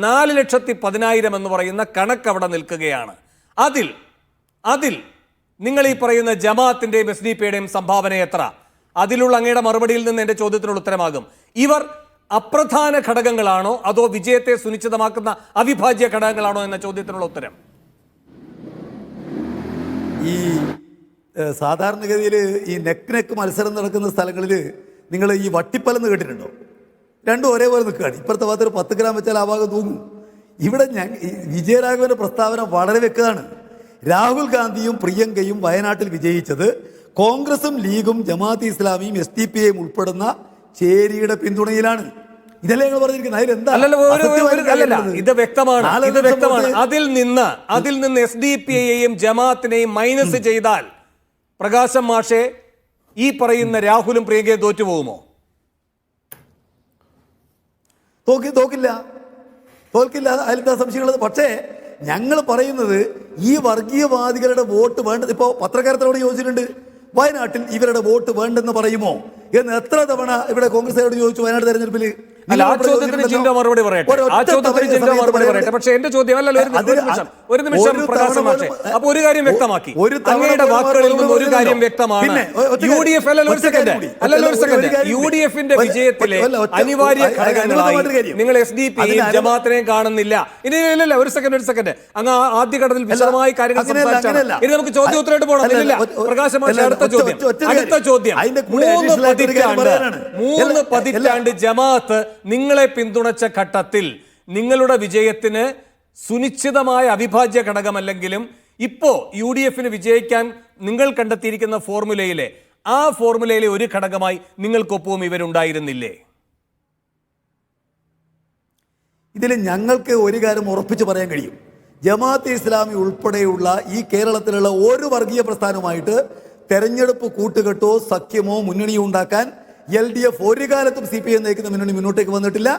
Speaker 1: 4,10,000 എന്ന് പറയുന്ന കണക്ക് അവിടെ നിൽക്കുകയാണ്. അതിൽ നിങ്ങൾ ഈ പറയുന്ന ജമാഅത്തിന്റെയും SDPIയുടെയും സംഭാവന എത്ര? അതിലുള്ള അങ്ങയുടെ മറുപടിയിൽ നിന്ന് എന്റെ ചോദ്യത്തിനുള്ള ഉത്തരമാകും. ഇവർ അപ്രധാന ഘടകങ്ങളാണോ അതോ വിജയത്തെ സുനിശ്ചിതമാക്കുന്ന അവിഭാജ്യ ഘടകങ്ങളാണോ എന്ന ചോദ്യത്തിനുള്ള ഉത്തരം.
Speaker 3: ഈ സാധാരണഗതിയിൽ ഈ നെക്ക് മത്സരം നടക്കുന്ന സ്ഥലങ്ങളിൽ നിങ്ങൾ ഈ വട്ടിപ്പലെന്ന് കേട്ടിട്ടുണ്ടോ? രണ്ടും ഒരേപോലെ നിൽക്കുകയാണ്. ഇപ്പുറത്തെ ഭാഗത്ത് ഒരു 10 ഗ്രാം വെച്ചാൽ ആ ഭാഗം തൂങ്ങും. ഇവിടെ വിജയരാഘവന്റെ പ്രസ്താവന വളരെ വ്യക്തമാണ്. രാഹുൽ ഗാന്ധിയും പ്രിയങ്കയും വയനാട്ടിൽ വിജയിച്ചത് കോൺഗ്രസും ലീഗും ജമാഅത്തെ ഇസ്ലാമിയും SDPIയും ഉൾപ്പെടുന്ന ചേരിയുടെ പിന്തുണയിലാണ്. ഇതല്ലേ ഞങ്ങൾ പറഞ്ഞിരിക്കുന്നത്?
Speaker 1: ഇത് വ്യക്തമാണ്. അതിൽ നിന്ന് SDPIയെയും ജമാഅത്തിനെയും മൈനസ് ചെയ്താൽ പ്രകാശം മാഷെ ഈ പറയുന്ന രാഹുലും പ്രിയങ്കയും തോറ്റുപോകുമോ?
Speaker 3: തോൽക്കില്ല, അതിലെന്താ സംശയമുള്ളത്? പക്ഷേ ഞങ്ങൾ പറയുന്നത് ഈ വർഗീയവാദികളുടെ വോട്ട് വേണ്ടത്, ഇപ്പോൾ പത്രക്കാരത്തോട് ചോദിച്ചിട്ടുണ്ട്, വയനാട്ടിൽ ഇവരുടെ വോട്ട് വേണ്ടെന്ന് പറയുമോ എന്ന് എത്ര തവണ ഇവിടെ കോൺഗ്രസ്സുകാരോട് ചോദിച്ചു വയനാട് തെരഞ്ഞെടുപ്പിൽ.
Speaker 1: അല്ല, ആ ചോദ്യത്തിന് ജിൻഡോ മറുപടി പറയട്ടെ. ആ ചോദ്യത്തിന് ജിൻഡോ മറുപടി പറയട്ടെ. പക്ഷേ എന്റെ ചോദ്യം അല്ലല്ലോ, ഒരു നിമിഷം പ്രകാശം മാഷേ. അപ്പൊ ഒരു കാര്യം വ്യക്തമാക്കി, അങ്ങയുടെ വാക്കുകളിൽ നിന്നും ഒരു കാര്യം വ്യക്തമാണ്. UDF അല്ലല്ലോ, ഒരു സെക്കൻഡ്, UDFന്റെ വിജയത്തിലെ അനിവാര്യ ഘടകങ്ങളായി നിങ്ങൾ SDPയും ജമാഅത്തിനെയും കാണുന്നില്ല. ഇനി ഇല്ല, ഒരു സെക്കൻഡ്, അങ്ങ് ആദ്യഘട്ടത്തിൽ വിശദമായി കാര്യങ്ങൾ സംസാരിച്ചാണ്. ഇനി നമുക്ക് ചോദ്യോത്തരമായിട്ട് പോകണം. ഇല്ല, പ്രകാശം മാഷേ, അടുത്ത ചോദ്യം. 3 പതിറ്റാണ്ട് ജമാഅത്ത് നിങ്ങളെ പിന്തുണച്ച ഘട്ടത്തിൽ നിങ്ങളുടെ വിജയത്തിന് സുനിശ്ചിതമായ അവിഭാജ്യ ഘടകമല്ലെങ്കിലും ഇപ്പോ UDFന് വിജയിക്കാൻ നിങ്ങൾ കണ്ടെത്തിയിരിക്കുന്ന ഫോർമുലയിലെ ഒരു ഘടകമായി നിങ്ങൾക്കൊപ്പവും ഇവരുണ്ടായിരുന്നില്ലേ?
Speaker 3: ഇതിൽ ഞങ്ങൾക്ക് ഒരു കാര്യം ഉറപ്പിച്ച് പറയാൻ കഴിയും. ജമാഅത്തെ ഇസ്ലാമി ഉൾപ്പെടെയുള്ള ഈ കേരളത്തിലുള്ള ഒരു വർഗീയ പ്രസ്ഥാനവുമായിട്ട് തെരഞ്ഞെടുപ്പ് കൂട്ടുകെട്ടോ സഖ്യമോ മുന്നണിയോ ഉണ്ടാക്കാൻ LDF ഒരു കാലത്തും CPM നയിക്കുന്ന മുന്നണി മുന്നോട്ടേക്ക് വന്നിട്ടില്ല,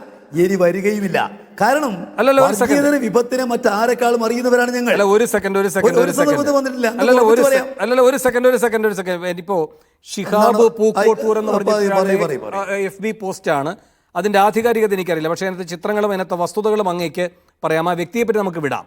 Speaker 3: ഇനി വരികയുമില്ല. കാരണം വിപത്തിനെ മറ്റാരെക്കാളും അറിയുന്നവരാണ് ഞങ്ങൾ.
Speaker 1: ഒരു സെക്കൻഡ് ഇപ്പോ ഷിഹാബ് പൂക്കോട്ടൂർ എന്ന് പറഞ്ഞ FB പോസ്റ്റാണ്. അതിന്റെ ആധികാരികത എനിക്കറിയില്ല, പക്ഷേ അതിനകത്ത് ചിത്രങ്ങളും അതിനകത്ത് വസ്തുതകളും അങ്ങേക്ക് പറയാം. ആ വ്യക്തിയെപ്പറ്റി നമുക്ക് വിടാം.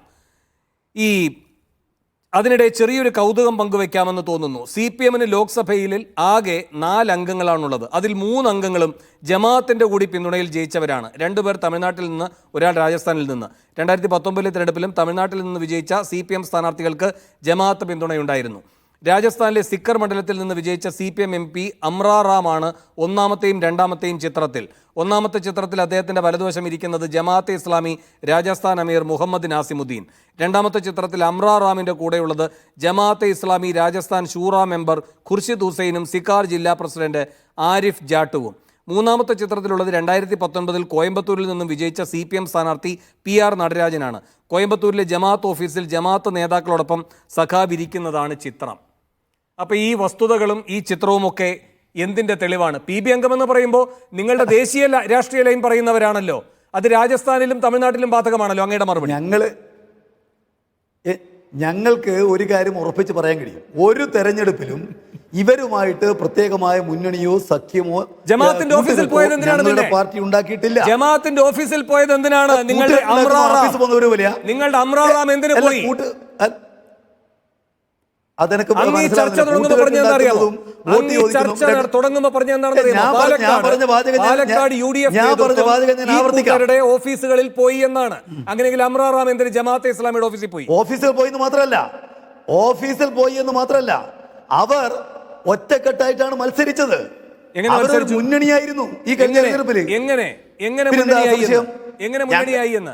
Speaker 1: അതിനിടെ ചെറിയൊരു കൗതുകം പങ്കുവെക്കാമെന്ന് തോന്നുന്നു. CPMന് ലോക്സഭയിൽ ആകെ 4 അംഗങ്ങളാണുള്ളത്. അതിൽ 3 അംഗങ്ങളും ജമാഅത്തിന്റെ കൂടി പിന്തുണയിൽ ജയിച്ചവരാണ്. 2 പേർ തമിഴ്നാട്ടിൽ നിന്ന്, ഒരാൾ രാജസ്ഥാനിൽ നിന്ന്. 2019 തിരഞ്ഞെടുപ്പിലും തമിഴ്നാട്ടിൽ നിന്ന് വിജയിച്ച CPM സ്ഥാനാർത്ഥികൾക്ക് ജമാഅത്ത് പിന്തുണയുണ്ടായിരുന്നു. രാജസ്ഥാനിലെ സിക്കർ മണ്ഡലത്തിൽ നിന്ന് വിജയിച്ച CPM MP അമ്ര റാമാണ് ഒന്നാമത്തെയും രണ്ടാമത്തെയും ചിത്രത്തിൽ. ഒന്നാമത്തെ ചിത്രത്തിൽ അദ്ദേഹത്തിൻ്റെ വലതുവശം ഇരിക്കുന്നത് ജമാഅത്തെ ഇസ്ലാമി രാജസ്ഥാൻ അമീർ മുഹമ്മദ് നാസിമുദ്ദീൻ. രണ്ടാമത്തെ ചിത്രത്തിൽ അമ്ര റാമിൻ്റെ കൂടെയുള്ളത് ജമാഅത്തെ ഇസ്ലാമി രാജസ്ഥാൻ ഷൂറ മെമ്പർ ഖുർഷിദ് ഹുസൈനും സിക്കാർ ജില്ലാ പ്രസിഡന്റ് ആരിഫ് ജാട്ടുവും. മൂന്നാമത്തെ ചിത്രത്തിലുള്ളത് 2019 കോയമ്പത്തൂരിൽ നിന്നും വിജയിച്ച CPM സ്ഥാനാർത്ഥി PR നടരാജനാണ്. കോയമ്പത്തൂരിലെ ജമാഅത്ത് ഓഫീസിൽ ജമാഅത്ത് നേതാക്കളോടൊപ്പം സഖാബ് ഇരിക്കുന്നതാണ് ചിത്രം. അപ്പോൾ ഈ വസ്തുതകളും ഈ ചിത്രവുമൊക്കെ എന്തിൻ്റെ തെളിവാണ്? PB അംഗമെന്ന് പറയുമ്പോൾ നിങ്ങളുടെ ദേശീയ രാഷ്ട്രീയ ലൈൻ പറയുന്നവരാണല്ലോ. അത് രാജസ്ഥാനിലും തമിഴ്നാട്ടിലും ബാധകമാണല്ലോ. അങ്ങയുടെ മറുപടി?
Speaker 3: ഞങ്ങൾക്ക് ഒരു കാര്യം ഉറപ്പിച്ച് പറയാൻ കഴിയും. ഒരു തെരഞ്ഞെടുപ്പിലും ഇവരുമായിട്ട് പ്രത്യേകമായ മുന്നണിയോ സഖ്യമോ
Speaker 1: ജമാഅത്തിന്റെ ഓഫീസിൽ പോയത് എന്തിനാണ്?
Speaker 3: പാർട്ടി ഉണ്ടാക്കിയിട്ടില്ല.
Speaker 1: ജമാഅത്തിന്റെ ഓഫീസിൽ പോയത് എന്തിനാണ്? നിങ്ങളുടെ അമ്ര റാം എന്തിനു പോയി? ചർച്ച തുടങ്ങുമ്പോ പാലക്കാട് UDF ഓഫീസുകളിൽ പോയി എന്നാണ്. അങ്ങനെയെങ്കിൽ അമ്ര റാം എന്തിന് ജമാഅത്തെ ഇസ്ലാമിയുടെ ഓഫീസിൽ പോയി?
Speaker 3: ഓഫീസിൽ പോയി എന്ന് മാത്രമല്ല അവർ ഒറ്റക്കെട്ടായിട്ടാണ് മത്സരിച്ചത്. മുന്നണിയായിരുന്നു ഈ തെരഞ്ഞെടുപ്പിൽ.
Speaker 1: എങ്ങനെ മുന്നണിയായി എന്ന്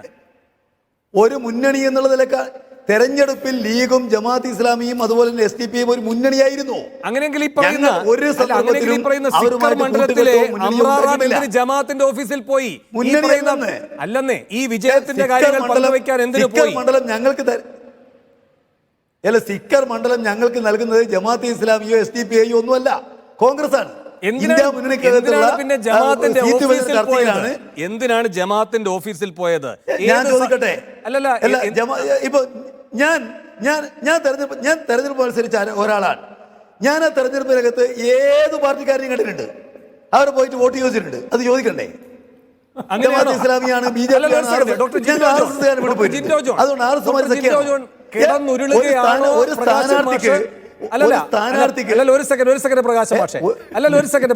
Speaker 3: ഒരു മുന്നണി എന്നുള്ളതിലൊക്കെ തെരഞ്ഞെടുപ്പിൽ ലീഗും ജമാഅത്ത് ഇസ്ലാമിയും അതുപോലെ തന്നെ SDPയും ഒരു മുന്നണിയായിരുന്നു.
Speaker 1: അങ്ങനെയെങ്കിൽ ജമാഅത്തിന്റെ ഓഫീസിൽ പോയി അല്ലെന്നേ ഈ വിജയത്തിന്റെ കാര്യങ്ങൾ പങ്കുവയ്ക്കാൻ എന്തിനു പോയി?
Speaker 3: മണ്ഡലം ഞങ്ങൾക്ക് സിക്കർ മണ്ഡലം ഞങ്ങൾക്ക് നൽകുന്നത് ജമാഅത്തെ ഇസ്ലാമിയോ SDPയോ ഒന്നുമല്ല, കോൺഗ്രസ് ആണ്.
Speaker 1: പിന്നെ ജമാഅത്തിന്റെ ഓഫീസിൽ പോയത് എന്തിനാണ്? ജമാഅത്തിന്റെ ഓഫീസിൽ പോയത്
Speaker 3: ഞാൻ ചോദിക്കട്ടെ. ഇപ്പൊ ഞാൻ തെരഞ്ഞെടുപ്പ് മത്സരിച്ച ഒരാളാണ്. ഞാൻ ആ തെരഞ്ഞെടുപ്പിനകത്ത് ഏത് പാർട്ടിക്കാരെയും കണ്ടിട്ടുണ്ട്. അവർ പോയിട്ട് വോട്ട് ചോദിച്ചിട്ടുണ്ട്. അത് ചോദിക്കണ്ടേ? ഇസ്ലാമിയാണ്, BJP ആണ്, അതുകൊണ്ട് ഒരു സ്ഥാനാർത്ഥിക്ക്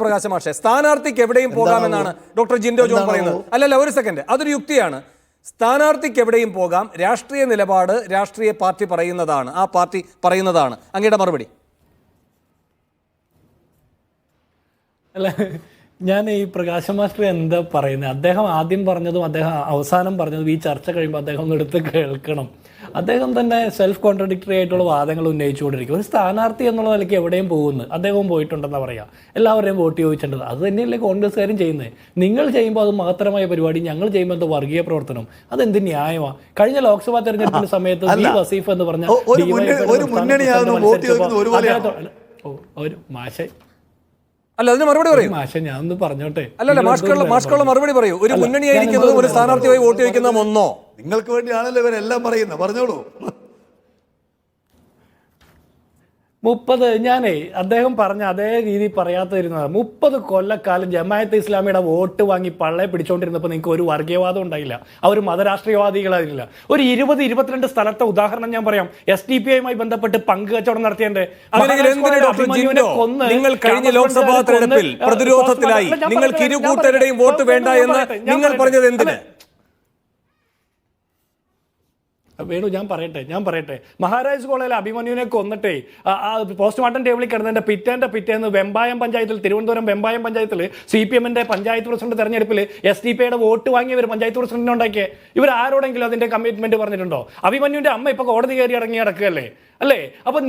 Speaker 1: പ്രകാശ് മാഷെ സ്ഥാനാർത്ഥിക്ക് എവിടെയും പോകാമെന്നാണ് ഡോക്ടർ ജിൻഡോ ജോൺ പറയുന്നത്. ഒരു സെക്കൻഡ്, അതൊരു യുക്തിയാണ്. സ്ഥാനാർത്ഥിക്ക് എവിടെയും പോകാം, രാഷ്ട്രീയ നിലപാട് രാഷ്ട്രീയ പാർട്ടി പറയുന്നതാണ്, ആ പാർട്ടി പറയുന്നതാണ്. അങ്ങയുടെ മറുപടി?
Speaker 2: അല്ല, ഞാൻ ഈ പ്രകാശ് മാസ്റ്റർ എന്താ പറയുന്നത്? അദ്ദേഹം ആദ്യം പറഞ്ഞതും അദ്ദേഹം അവസാനം പറഞ്ഞതും ഈ ചർച്ച കഴിയുമ്പോൾ അദ്ദേഹം ഒന്ന് എടുത്ത് കേൾക്കണം. അദ്ദേഹം തന്നെ സെൽഫ് കോൺട്രഡിക്ടറി ആയിട്ടുള്ള വാദങ്ങൾ ഉന്നയിച്ചുകൊണ്ടിരിക്കും. ഒരു സ്ഥാനാർത്ഥി എന്നുള്ള നിലയ്ക്ക് എവിടെയും പോകുന്നു, അദ്ദേഹവും പോയിട്ടുണ്ടെന്നാണ് പറയാം. എല്ലാവരെയും വോട്ട് ചോദിച്ചിട്ടുണ്ട്. അത് തന്നെയല്ലേ കോൺഗ്രസ്സുകാരും ചെയ്യുന്നത്. നിങ്ങൾ ചെയ്യുമ്പോൾ അത് മാത്രമായ പരിപാടി, ഞങ്ങൾ ചെയ്യുമ്പോൾ എന്താ വർഗീയ പ്രവർത്തനം? അതെന്ത് ന്യായമാണ്? കഴിഞ്ഞ ലോക്സഭാ തെരഞ്ഞെടുപ്പിന്റെ സമയത്ത് വസീഫ് എന്ന് പറഞ്ഞ മാഷ
Speaker 1: അല്ല, അതിന് മറുപടി പറയും.
Speaker 2: മാഷ ഞാൻ ഒന്ന് പറഞ്ഞോട്ടെ.
Speaker 1: അല്ലല്ല, മാഷ്കളുള്ള മറുപടി പറയൂ. ഒരു മുന്നണിയായിരിക്കുന്നതും ഒരു സ്ഥാനാർത്ഥിയായി വോട്ട് ചോദിക്കുന്നതും ഒന്നോ?
Speaker 3: നിങ്ങൾക്ക് വേണ്ടിയാണല്ലോ ഇവരെല്ലാം പറയുന്നത്, പറഞ്ഞോളൂ.
Speaker 2: 30 ഞാനേ അദ്ദേഹം പറഞ്ഞ അതേ രീതി പറയാത്തിരുന്നത് 30 കൊല്ലക്കാലം ജമാഅത്തെ ഇസ്ലാമിയുടെ വോട്ട് വാങ്ങി പള്ളയെ പിടിച്ചോണ്ടിരുന്നപ്പോൾ നിങ്ങൾക്ക് ഒരു വർഗീയവാദം ഉണ്ടായില്ല, അവർ മതരാഷ്ട്രീയവാദികളായില്ല. ഒരു 20-22 സ്ഥലത്തെ ഉദാഹരണം ഞാൻ പറയാം. SDPI ബന്ധപ്പെട്ട് പങ്ക് കച്ചവടം നടത്തിയതിന്റെ
Speaker 1: നിങ്ങൾ കഴിഞ്ഞ ലോക്സഭാ തെരഞ്ഞെടുപ്പിൽ പ്രതിരോധത്തിലായി നിങ്ങൾക്ക് ഇരുകൂട്ടരുടെയും വോട്ട് വേണ്ട എന്ന് നിങ്ങൾ പറഞ്ഞത് എന്തിന്?
Speaker 2: വേണു ഞാൻ പറയട്ടെ മഹാരാജ് കോളേജിൽ അഭിമന്യുവിനെ കൊന്നിട്ടേ പോസ്റ്റ്മോർട്ടം ടേബിളിൽ കിടന്നതിന്റെ പിറ്റേന്ന് വെമ്പായം പഞ്ചായത്തിൽ, തിരുവനന്തപുരം വെമ്പായം പഞ്ചായത്തിൽ CPM-ന്റെ പഞ്ചായത്ത് പ്രസിഡന്റ് തെരഞ്ഞെടുപ്പിൽ SDPI-യുടെ വോട്ട് വാങ്ങിയവർ പഞ്ചായത്ത് പ്രസിഡന്റിനെ ഉണ്ടാക്കിയ ഇവർ ആരോടെങ്കിലും അതിന്റെ കമ്മിറ്റ്മെന്റ് പറഞ്ഞിട്ടുണ്ടോ? അഭിമന്യുവിന്റെ അമ്മ ഇപ്പൊ കോടതി കയറി ഇറങ്ങി നടക്കുകയല്ലേ അല്ലേ? അപ്പൊ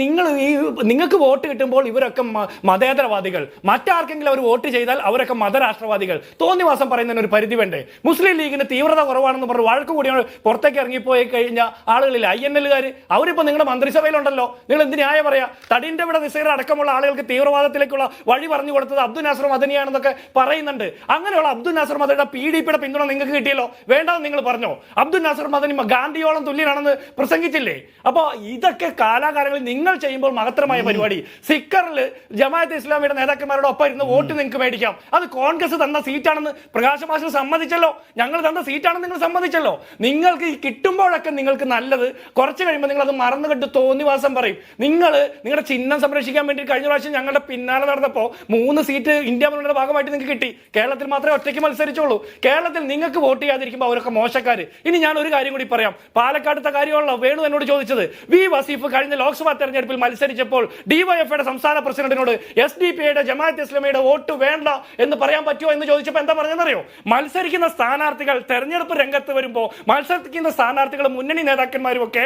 Speaker 2: നിങ്ങൾക്ക് വോട്ട് കിട്ടുമ്പോൾ ഇവരൊക്കെ മതേതരവാദികൾ, മറ്റാർക്കെങ്കിലും അവർ വോട്ട് ചെയ്താൽ അവരൊക്കെ മതരാഷ്ട്രവാദികൾ. തോന്നിവാസം പറയുന്നതിന് ഒരു പരിധി വേണ്ടേ? മുസ്ലിം ലീഗിന് തീവ്രത കുറവാണെന്ന് പറഞ്ഞ് വഴക്ക് കൂടി പുറത്തേക്ക് ഇറങ്ങിപ്പോയി കഴിഞ്ഞ ആളുകളില്ല, INL-കാർ. അവരിപ്പോൾ നിങ്ങളുടെ മന്ത്രിസഭയിലുണ്ടല്ലോ. നിങ്ങൾ എന്ത് ന്യായം പറയാ? തടിന്റെ ഇവിടെ നിസൈർ അടക്കമുള്ള ആളുകൾക്ക് തീവ്രവാദത്തിലേക്കുള്ള വഴി പറഞ്ഞു കൊടുത്തത് അബ്ദുൽ നാസർ മദനിയാണെന്നൊക്കെ പറയുന്നുണ്ട്. അങ്ങനെയുള്ള അബ്ദുൽ നാസർ മദനിയുടെ PDP-യുടെ പിന്തുണ നിങ്ങൾക്ക് കിട്ടിയല്ലോ, വേണ്ടെന്ന് നിങ്ങൾ പറഞ്ഞോ? അബ്ദുൽ നാസർ മദനി ഗാന്ധിയോളം തുല്യനാണെന്ന് പ്രസംഗിച്ചില്ലേ? അപ്പോൾ ഇതൊക്കെ കാലാകാലങ്ങളിൽ നിങ്ങൾ ചെയ്യുമ്പോൾ മഹത്തരമായ പരിപാടി. സിക്കറിൽ ജമാഅത്തെ ഇസ്ലാമിയുടെ നേതാക്കന്മാരുടെ ഒപ്പം ഇരുന്ന് വോട്ട് നിങ്ങൾക്ക് മേടിക്കാം. അത് കോൺഗ്രസ് തന്ന സീറ്റാണെന്ന് പ്രകാശ് മാസ്റ്റർ സമ്മതിച്ചല്ലോ. ഞങ്ങൾ തന്ന സീറ്റാണെന്ന് നിങ്ങൾ സമ്മതിച്ചല്ലോ. നിങ്ങൾക്ക് ഈ കിട്ടുമ്പോഴൊക്കെ നിങ്ങൾക്ക് നല്ലത്, കുറച്ച് കഴിയുമ്പോൾ നിങ്ങൾ അത് മറന്നുകെട്ട് തോന്നിവാസം പറയും. നിങ്ങളുടെ ചിഹ്നം സംരക്ഷിക്കാൻ വേണ്ടി കഴിഞ്ഞ പ്രാവശ്യം ഞങ്ങളുടെ പിന്നാലെ നടന്നപ്പോൾ 3 സീറ്റ് ഇന്ത്യ മുന്നണിയുടെ ഭാഗമായിട്ട് നിങ്ങൾക്ക് കിട്ടി. കേരളത്തിൽ മാത്രമേ ഒറ്റയ്ക്ക് മത്സരിച്ചുള്ളൂ. കേരളത്തിൽ നിങ്ങൾക്ക് വോട്ട് ചെയ്യാതിരിക്കുമ്പോൾ അവരൊക്കെ മോശക്കാർ. ഇനി ഞാൻ ഒരു കാര്യം കൂടി പറയാം. പാലക്കാടത്തെ കാര്യമുള്ള വേണു എന്നോട് ചോദിച്ചത്, വി വസീഫ് കഴിഞ്ഞ ലോക്സഭാ തെരഞ്ഞെടുപ്പിൽ മത്സരിച്ചപ്പോൾ DYFIയുടെ സംസ്ഥാന പ്രസിഡന്റിനോട് SDPI-യുടെ ജമാഅത്തെ ഇസ്ലാമിയുടെ വോട്ട് വേണ്ട എന്ന് പറയാൻ പറ്റുമോ എന്ന് ചോദിച്ചപ്പോൾ എന്താ പറഞ്ഞതെന്നറിയോ? മത്സരിക്കുന്ന സ്ഥാനാർത്ഥികൾ തെരഞ്ഞെടുപ്പ് രംഗത്ത് വരുമ്പോൾ മത്സരിക്കുന്ന സ്ഥാനാർത്ഥികൾ മുന്നണി നേതാക്കന്മാരും ഒക്കെ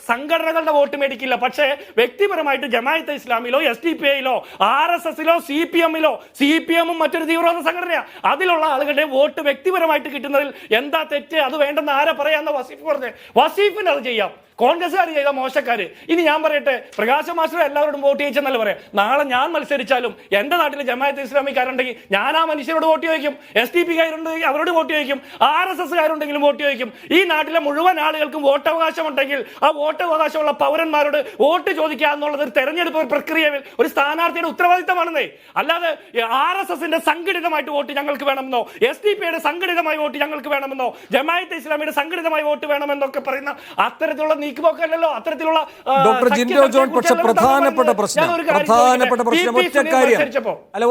Speaker 2: സംഘടനകളുടെ വോട്ട് മേടിക്കില്ല, പക്ഷേ വ്യക്തിപരമായിട്ട് ജമാഅത്തെ ഇസ്ലാമിലോ SDPI-ലോ RSS-ലോ CPM-ലോ, CPM-ഉം മറ്റൊരു തീവ്രവാദ സംഘടനയാണ്, അതിലുള്ള ആളുകളുടെ വോട്ട് വ്യക്തിപരമായിട്ട് കിട്ടുന്നതിൽ എന്താ തെറ്റ്? അത് വേണ്ടെന്ന് ആരാ പറയാന്ന് വസീഫ് പറഞ്ഞേ? വസീഫിന് അത് ചെയ്യാം, കോൺഗ്രസ്സുകാർ ചെയ്ത മോശക്കാര്. ഇനി ഞാൻ പറയട്ടെ, പ്രകാശ് മാസ്റ്റർ എല്ലാവരോടും വോട്ട് ചെയ്യിച്ചെന്നല്ല പറയാം. നാളെ ഞാൻ മത്സരിച്ചാലും എന്റെ നാട്ടിൽ ജമാഅത്തെ ഇസ്ലാമിക്കാരുണ്ടെങ്കിൽ ഞാൻ ആ മനുഷ്യരോട് വോട്ട് ചോദിക്കും, SDPI-കാരുണ്ടെങ്കിൽ അവരോട് വോട്ട് ചോദിക്കും, RSS-കാരുണ്ടെങ്കിലും വോട്ട് ചോദിക്കും. ഈ നാട്ടിലെ മുഴുവൻ ആളുകൾക്കും വോട്ടവകാശം ഉണ്ടെങ്കിൽ ആ വോട്ടവകാശമുള്ള പൗരന്മാരോട് വോട്ട് ചോദിക്കുക എന്നുള്ളത് ഒരു തെരഞ്ഞെടുപ്പ് പ്രക്രിയയിൽ ഒരു സ്ഥാനാർത്ഥിയുടെ ഉത്തരവാദിത്തമാണെന്നേ. അല്ലാതെ RSS-ന്റെ സംഘടിതമായിട്ട് വോട്ട് ഞങ്ങൾക്ക് വേണമെന്നോ, SDPI-യുടെ സംഘടിതമായി വോട്ട് ഞങ്ങൾക്ക് വേണമെന്നോ, ജമാഅത്തെ ഇസ്ലാമിയുടെ സംഘടിതമായി വോട്ട് വേണമെന്നൊക്കെ പറയുന്ന അത്തരത്തിലുള്ള നീക്കുപോക്കല്ലോ. അത്തരത്തിലുള്ള
Speaker 1: ഡോക്ടർ ജിൻഡോ ജോൺ, പക്ഷെ പ്രധാനപ്പെട്ട പ്രശ്നം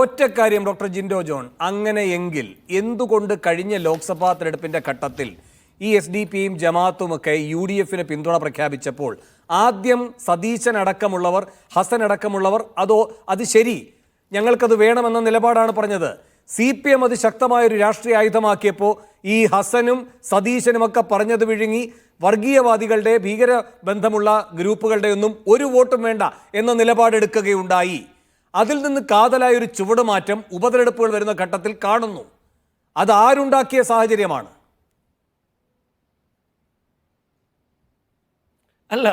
Speaker 1: ഒറ്റ കാര്യം ഡോക്ടർ ജിൻഡോ ജോൺ, അങ്ങനെയെങ്കിൽ എന്തുകൊണ്ട് കഴിഞ്ഞ ലോക്സഭാ തെരഞ്ഞെടുപ്പിന്റെ ഘട്ടത്തിൽ ഈ SDPയും ജമാഅത്തുമൊക്കെ UDF-ന് പിന്തുണ പ്രഖ്യാപിച്ചപ്പോൾ ആദ്യം സതീശൻ അടക്കമുള്ളവർ, ഹസൻ അടക്കമുള്ളവർ അത് ശരി, ഞങ്ങൾക്കത് വേണമെന്ന നിലപാടാണ് പറഞ്ഞത്. CPM അത് ശക്തമായൊരു രാഷ്ട്രീയ ആയുധമാക്കിയപ്പോൾ ഈ ഹസനും സതീശനുമൊക്കെ പറഞ്ഞത് വിഴുങ്ങി വർഗീയവാദികളുടെ, ഭീകര ബന്ധമുള്ള ഗ്രൂപ്പുകളുടെ ഒന്നും ഒരു വോട്ടും വേണ്ട എന്ന നിലപാടെടുക്കുകയുണ്ടായി. അതിൽ നിന്ന് കാതലായ ഒരു ചുവടുമാറ്റം ഉപതെരഞ്ഞെടുപ്പുകൾ വരുന്ന ഘട്ടത്തിൽ കാണുന്നു. അത് ആരുണ്ടാക്കിയ സാഹചര്യമാണ്?
Speaker 2: അല്ല,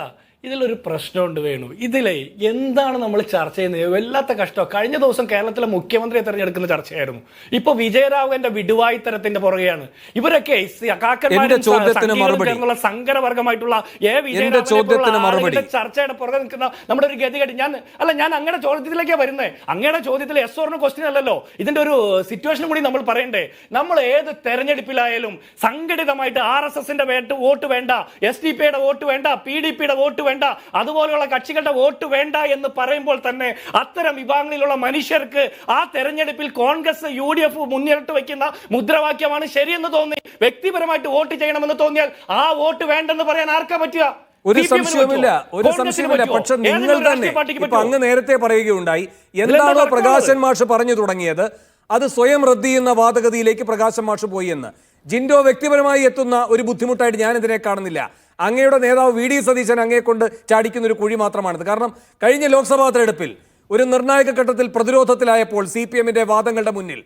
Speaker 2: ഇതിലൊരു പ്രശ്നമുണ്ട് വേണു. ഇതിലെ എന്താണ് നമ്മൾ ചർച്ച ചെയ്യുന്നത്? വല്ലാത്ത കഷ്ടം. കഴിഞ്ഞ ദിവസം കേരളത്തിലെ മുഖ്യമന്ത്രിയെ തെരഞ്ഞെടുക്കുന്ന ചർച്ചയായിരുന്നു. ഇപ്പൊ വിജയരാഘവന്റെ വിടുവായുത്തരത്തിന്റെ പുറകെയാണ് ഇവരൊക്കെ. സങ്കരവർഗമായിട്ടുള്ള ചർച്ചയുടെ പുറകെ നിൽക്കുന്ന നമ്മുടെ ഒരു ഗതികേട്. ഞാൻ അങ്ങയുടെ ചോദ്യത്തിലേക്കാണ് വരുന്നത്. അങ്ങയുടെ ചോദ്യത്തിൽ yes or no ക്വസ്റ്റ്യൻ അല്ലല്ലോ, ഇതിന്റെ ഒരു സിറ്റുവേഷനും കൂടി നമ്മൾ പറയണ്ടേ. നമ്മൾ ഏത് തെരഞ്ഞെടുപ്പിലായാലും സംഘടിതമായിട്ട് RSS-ന്റെ വോട്ട് വേണ്ട, SDPI-യുടെ വോട്ട് വേണ്ട, PDP-യുടെ വോട്ട് വേണ്ട, അതുപോലെയുള്ള കക്ഷികളുടെ വോട്ട് വേണ്ട എന്ന് പറയുമ്പോൾ തന്നെ അത്തരം വിഭാഗങ്ങളിലുള്ള മനുഷ്യർക്ക് ആ തെരഞ്ഞെടുപ്പിൽ കോൺഗ്രസ് UDF മുന്നിട്ട് വയ്ക്കുന്ന മുദ്രാവാക്യമാണ് ശരിയെന്ന് തോന്നി വ്യക്തിപരമായിട്ട് വോട്ട് ചെയ്യണമെന്ന് തോന്നിയാൽ ആ വോട്ട് വേണ്ടെന്ന് പറയാൻ ആർക്കാ പറ്റുക?
Speaker 1: ഒരു സംശയവുമില്ല. പക്ഷെ നിങ്ങൾ തന്നെ അങ്ങ് നേരത്തെ പറയുകയുണ്ടായി, എന്താണോ പ്രകാശൻ മാഷ് പറഞ്ഞു തുടങ്ങിയത് അത് സ്വയം റദ്ദ് ചെയ്യുന്ന വാദഗതിയിലേക്ക് പ്രകാശൻ മാഷ് പോയി എന്ന്. ജിൻഡോ വ്യക്തിപരമായി എത്തുന്ന ഒരു ബുദ്ധിമുട്ടായിട്ട് ഞാൻ ഇതിനെ കാണുന്നില്ല. അങ്ങയുടെ നേതാവ് VD സതീശൻ അങ്ങയെ കൊണ്ട് ചാടിക്കുന്ന ഒരു കുഴി മാത്രമാണിത്. കാരണം കഴിഞ്ഞ ലോക്സഭാ തെരഞ്ഞെടുപ്പിൽ ഒരു നിർണായക ഘട്ടത്തിൽ പ്രതിരോധത്തിലായപ്പോൾ CPM-ന്റെ വാദങ്ങളുടെ മുന്നിൽ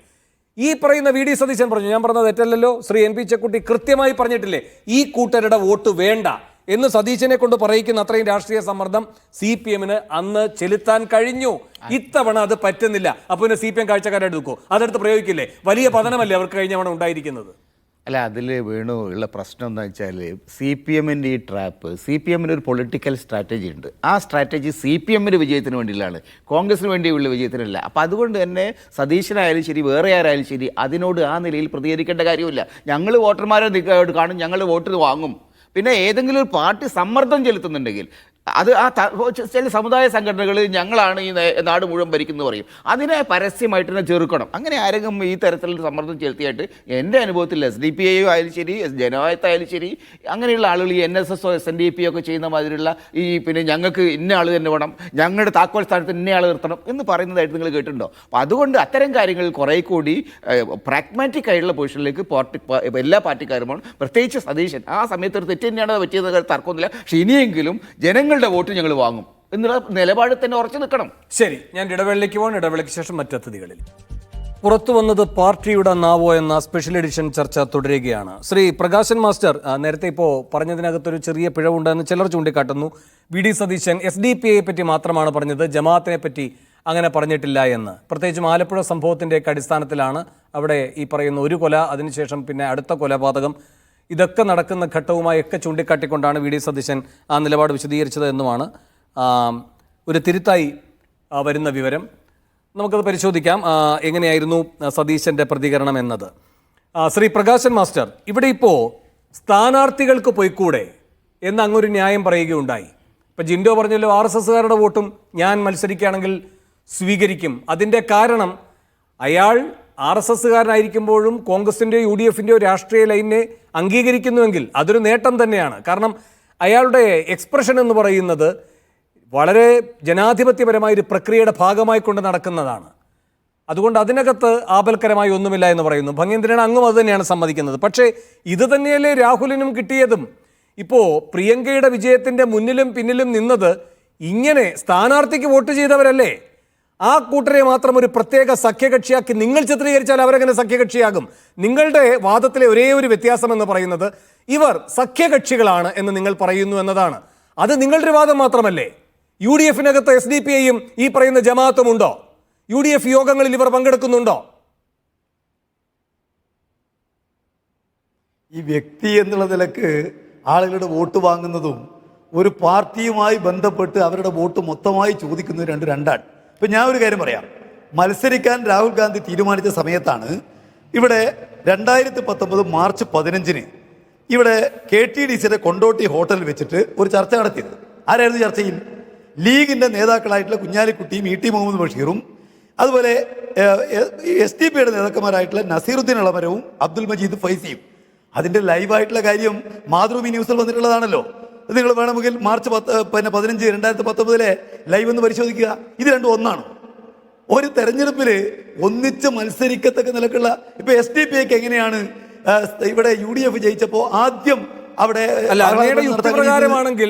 Speaker 1: ഈ പറയുന്ന VD സതീശൻ പറഞ്ഞു, ഞാൻ പറഞ്ഞത് തെറ്റല്ലല്ലോ, ശ്രീ NP ചെക്കുട്ടി കൃത്യമായി പറഞ്ഞിട്ടില്ലേ, ഈ കൂട്ടരുടെ വോട്ട് വേണ്ട എന്ന് സതീശനെ കൊണ്ട് പറയിക്കുന്ന അത്രയും രാഷ്ട്രീയ സമ്മർദ്ദം CPM-ന് അന്ന് ചെലുത്താൻ കഴിഞ്ഞു. ഇത്തവണ അത് പറ്റുന്നില്ല. അപ്പോൾ CPM കാഴ്ചക്കാരായിട്ട് നിൽക്കുമോ? അതെടുത്ത് പ്രയോഗിക്കില്ലേ? വലിയ പതനമല്ലേ അവർക്ക് കഴിഞ്ഞ തവണ ഉണ്ടായിരിക്കുന്നത്?
Speaker 4: അല്ല, അതിൽ വേണു ഉള്ള പ്രശ്നം എന്താ വെച്ചാൽ CPM-ൻ്റെ ഈ ട്രാപ്പ്, CPM-ന് ഒരു പൊളിറ്റിക്കൽ സ്ട്രാറ്റജി ഉണ്ട്. ആ സ്ട്രാറ്റജി CPM-ന് വിജയത്തിന് വേണ്ടിയുള്ളതാണ്, കോൺഗ്രസിന് വേണ്ടിയുള്ള വിജയത്തിനല്ല. അപ്പോൾ അതുകൊണ്ട് തന്നെ സതീശനായാലും ശരി, വേറെ ആരായാലും ശരി, അതിനോട് ആ നിലയിൽ പ്രതികരിക്കേണ്ട കാര്യമില്ല. ഞങ്ങൾ വോട്ടർമാരെ കാണും, ഞങ്ങൾ വോട്ട് വാങ്ങും. പിന്നെ ഏതെങ്കിലും ഒരു പാർട്ടി സമ്മർദ്ദം ചെലുത്തുന്നുണ്ടെങ്കിൽ അത് ചില സമുദായ സംഘടനകൾ ഞങ്ങളാണ് ഈ നാട് മുഴുവൻ ഭരിക്കുന്നു പറയും, അതിനെ പരസ്യമായിട്ട് തന്നെ ചെറുക്കണം. അങ്ങനെ ആരെങ്കിലും ഈ തരത്തിലുള്ള സമ്മർദ്ദം ചെലുത്തിയായിട്ട് എൻ്റെ അനുഭവത്തിൽ SDPI ആയാലും ശരി, ജനവായത്തായാലും ശരി, അങ്ങനെയുള്ള ആളുകൾ ഈ NSS SNDP ഒക്കെ ചെയ്യുന്ന മാതിരിയുള്ള ഈ പിന്നെ ഞങ്ങൾക്ക് ഇന്ന ആൾ തന്നെ വേണം, ഞങ്ങളുടെ താക്കോൽ സ്ഥാനത്ത് ഇന്ന ആൾ നിർത്തണം എന്ന് പറയുന്നതായിട്ട് നിങ്ങൾ കേട്ടിട്ടുണ്ടോ? അപ്പോൾ അതുകൊണ്ട് അത്തരം കാര്യങ്ങൾ കുറേ കൂടി പ്രാഗ്മാറ്റിക് ആയിട്ടുള്ള പൊസിഷനിലേക്ക് എല്ലാ പാർട്ടിക്കാരും വേണം. പ്രത്യേകിച്ച് സതീശൻ ആ സമയത്ത് ഒരു തെറ്റ് തന്നെയാണ് പറ്റിയത്, തർക്കമൊന്നുമില്ല. പക്ഷേ ഇനിയെങ്കിലും ജനങ്ങളുടെ വോട്ട് ഞങ്ങൾ വാങ്ങും എന്നുള്ള നിലപാട് തന്നെ ഉറച്ചു നിൽക്കണം.
Speaker 1: ശരി, ഞാൻ ഇടവേളയ്ക്ക് പോകണം. ഇടവേളയ്ക്ക് ശേഷം മറ്റതിഥികളിൽ പുറത്തു വന്നത് പാർട്ടിയുടെ നാവോ എന്ന സ്പെഷ്യൽ എഡിഷൻ ചർച്ച തുടരുകയാണ്. ശ്രീ പ്രകാശൻ മാസ്റ്റർ, നേരത്തെ ഇപ്പോൾ പറഞ്ഞതിനകത്തൊരു ചെറിയ പിഴവുണ്ടെന്ന് ചിലർ ചൂണ്ടിക്കാട്ടുന്നു. VD സതീശൻ SDPI പറ്റി മാത്രമാണ് പറഞ്ഞത്, ജമാഅത്തിനെ പറ്റി അങ്ങനെ പറഞ്ഞിട്ടില്ല എന്ന്. പ്രത്യേകിച്ചും ആലപ്പുഴ സംഭവത്തിൻ്റെയൊക്കെ അടിസ്ഥാനത്തിലാണ് അവിടെ ഈ പറയുന്ന ഒരു കൊല, അതിനുശേഷം പിന്നെ അടുത്ത കൊലപാതകം, ഇതൊക്കെ നടക്കുന്ന ഘട്ടവുമായൊക്കെ ചൂണ്ടിക്കാട്ടിക്കൊണ്ടാണ് VD സതീശൻ ആ നിലപാട് വിശദീകരിച്ചത് എന്നുമാണ് ഒരു തിരുത്തായി വരുന്ന വിവരം. നമുക്കത് പരിശോധിക്കാം, എങ്ങനെയായിരുന്നു സതീശൻ്റെ പ്രതികരണം എന്നത്. ശ്രീ പ്രകാശൻ മാസ്റ്റർ, ഇവിടെ ഇപ്പോൾ സ്ഥാനാർത്ഥികൾക്ക് പോയിക്കൂടെ എന്ന് അങ്ങൊരു ന്യായം പറയുകയുണ്ടായി. ഇപ്പം ജിൻഡോ പറഞ്ഞല്ലോ, RSSകാരുടെ വോട്ടും ഞാൻ മത്സരിക്കുകയാണെങ്കിൽ സ്വീകരിക്കും. അതിൻ്റെ കാരണം അയാൾ RSSകാരനായിരിക്കുമ്പോഴും കോൺഗ്രസിൻ്റെയോ UDFൻ്റെയോ രാഷ്ട്രീയ ലൈനിനെ അംഗീകരിക്കുന്നുവെങ്കിൽ അതൊരു നേട്ടം തന്നെയാണ്. കാരണം അയാളുടെ എക്സ്പ്രഷൻ എന്ന് പറയുന്നത് വളരെ ജനാധിപത്യപരമായ ഒരു പ്രക്രിയയുടെ ഭാഗമായി കൊണ്ട് നടക്കുന്നതാണ്. അതുകൊണ്ട് അതിനകത്ത് ആപൽക്കരമായി ഒന്നുമില്ല എന്ന് പറയുന്നു. ഭംഗേന്ദ്രൻ അങ്ങും അത് തന്നെയാണ് സമ്മതിക്കുന്നത്. പക്ഷേ ഇത് തന്നെയല്ലേ രാഹുലിനും കിട്ടിയതും. ഇപ്പോൾ പ്രിയങ്കയുടെ വിജയത്തിൻ്റെ മുന്നിലും പിന്നിലും നിന്നത് ഇങ്ങനെ സ്ഥാനാർത്ഥിക്ക് വോട്ട് ചെയ്തവരല്ലേ? ആ കൂട്ടരെ മാത്രം ഒരു പ്രത്യേക സഖ്യകക്ഷിയാക്കി നിങ്ങൾ ചിത്രീകരിച്ചാൽ അവരെങ്ങനെ സഖ്യകക്ഷിയാകും? നിങ്ങളുടെ വാദത്തിലെ ഒരേ ഒരു വ്യത്യാസം എന്ന് പറയുന്നത് ഇവർ സഖ്യകക്ഷികളാണ് എന്ന് നിങ്ങൾ പറയുന്നു എന്നതാണ്. അത് നിങ്ങളുടെ ഒരു വാദം മാത്രമല്ലേ? UDFിനകത്ത് SDPIയും ഈ പറയുന്ന ജമാഅത്തും ഉണ്ടോ? UDF യോഗങ്ങളിൽ ഇവർ പങ്കെടുക്കുന്നുണ്ടോ?
Speaker 3: ഈ വ്യക്തി എന്നുള്ള നിലക്ക് ആളുകളുടെ വോട്ട് വാങ്ങുന്നതും ഒരു പാർട്ടിയുമായി ബന്ധപ്പെട്ട് അവരുടെ വോട്ട് മൊത്തമായി ചോദിക്കുന്നതും രണ്ടാണ്. ഇപ്പം ഞാൻ ഒരു കാര്യം പറയാം. മത്സരിക്കാൻ രാഹുൽ ഗാന്ധി തീരുമാനിച്ച സമയത്താണ് ഇവിടെ 2019 മാർച്ച് 15 ഇവിടെ KTDCയുടെ കൊണ്ടോട്ടി ഹോട്ടലിൽ വെച്ചിട്ട് ഒരു ചർച്ച നടത്തിയത്. ആരായിരുന്നു ചർച്ചയിൽ? ലീഗിൻ്റെ നേതാക്കളായിട്ടുള്ള കുഞ്ഞാലിക്കുട്ടിയും ET മുഹമ്മദ് ബഷീറും അതുപോലെ SDPയുടെ നേതാക്കന്മാരായിട്ടുള്ള നസീറുദ്ദീൻ ഇളമരവും അബ്ദുൽ മജീദ് ഫൈസിയും. അതിൻ്റെ ലൈവായിട്ടുള്ള കാര്യം മാതൃഭൂമി ന്യൂസിൽ വന്നിട്ടുള്ളതാണല്ലോ. നിങ്ങൾ വേണമെങ്കിൽ മാർച്ച് 15 2019 ലൈവ് ഒന്ന് പരിശോധിക്കുക. ഇത് രണ്ടും ഒന്നാണ്. ഒരു തെരഞ്ഞെടുപ്പിൽ ഒന്നിച്ച് മത്സരിക്കത്തക്ക നിലക്കുള്ള ഇപ്പൊ SDPIക്ക് എങ്ങനെയാണ് ഇവിടെ UDF ജയിച്ചപ്പോൾ ആദ്യം അവിടെ
Speaker 1: യുക്തിപ്രകാരമാണെങ്കിൽ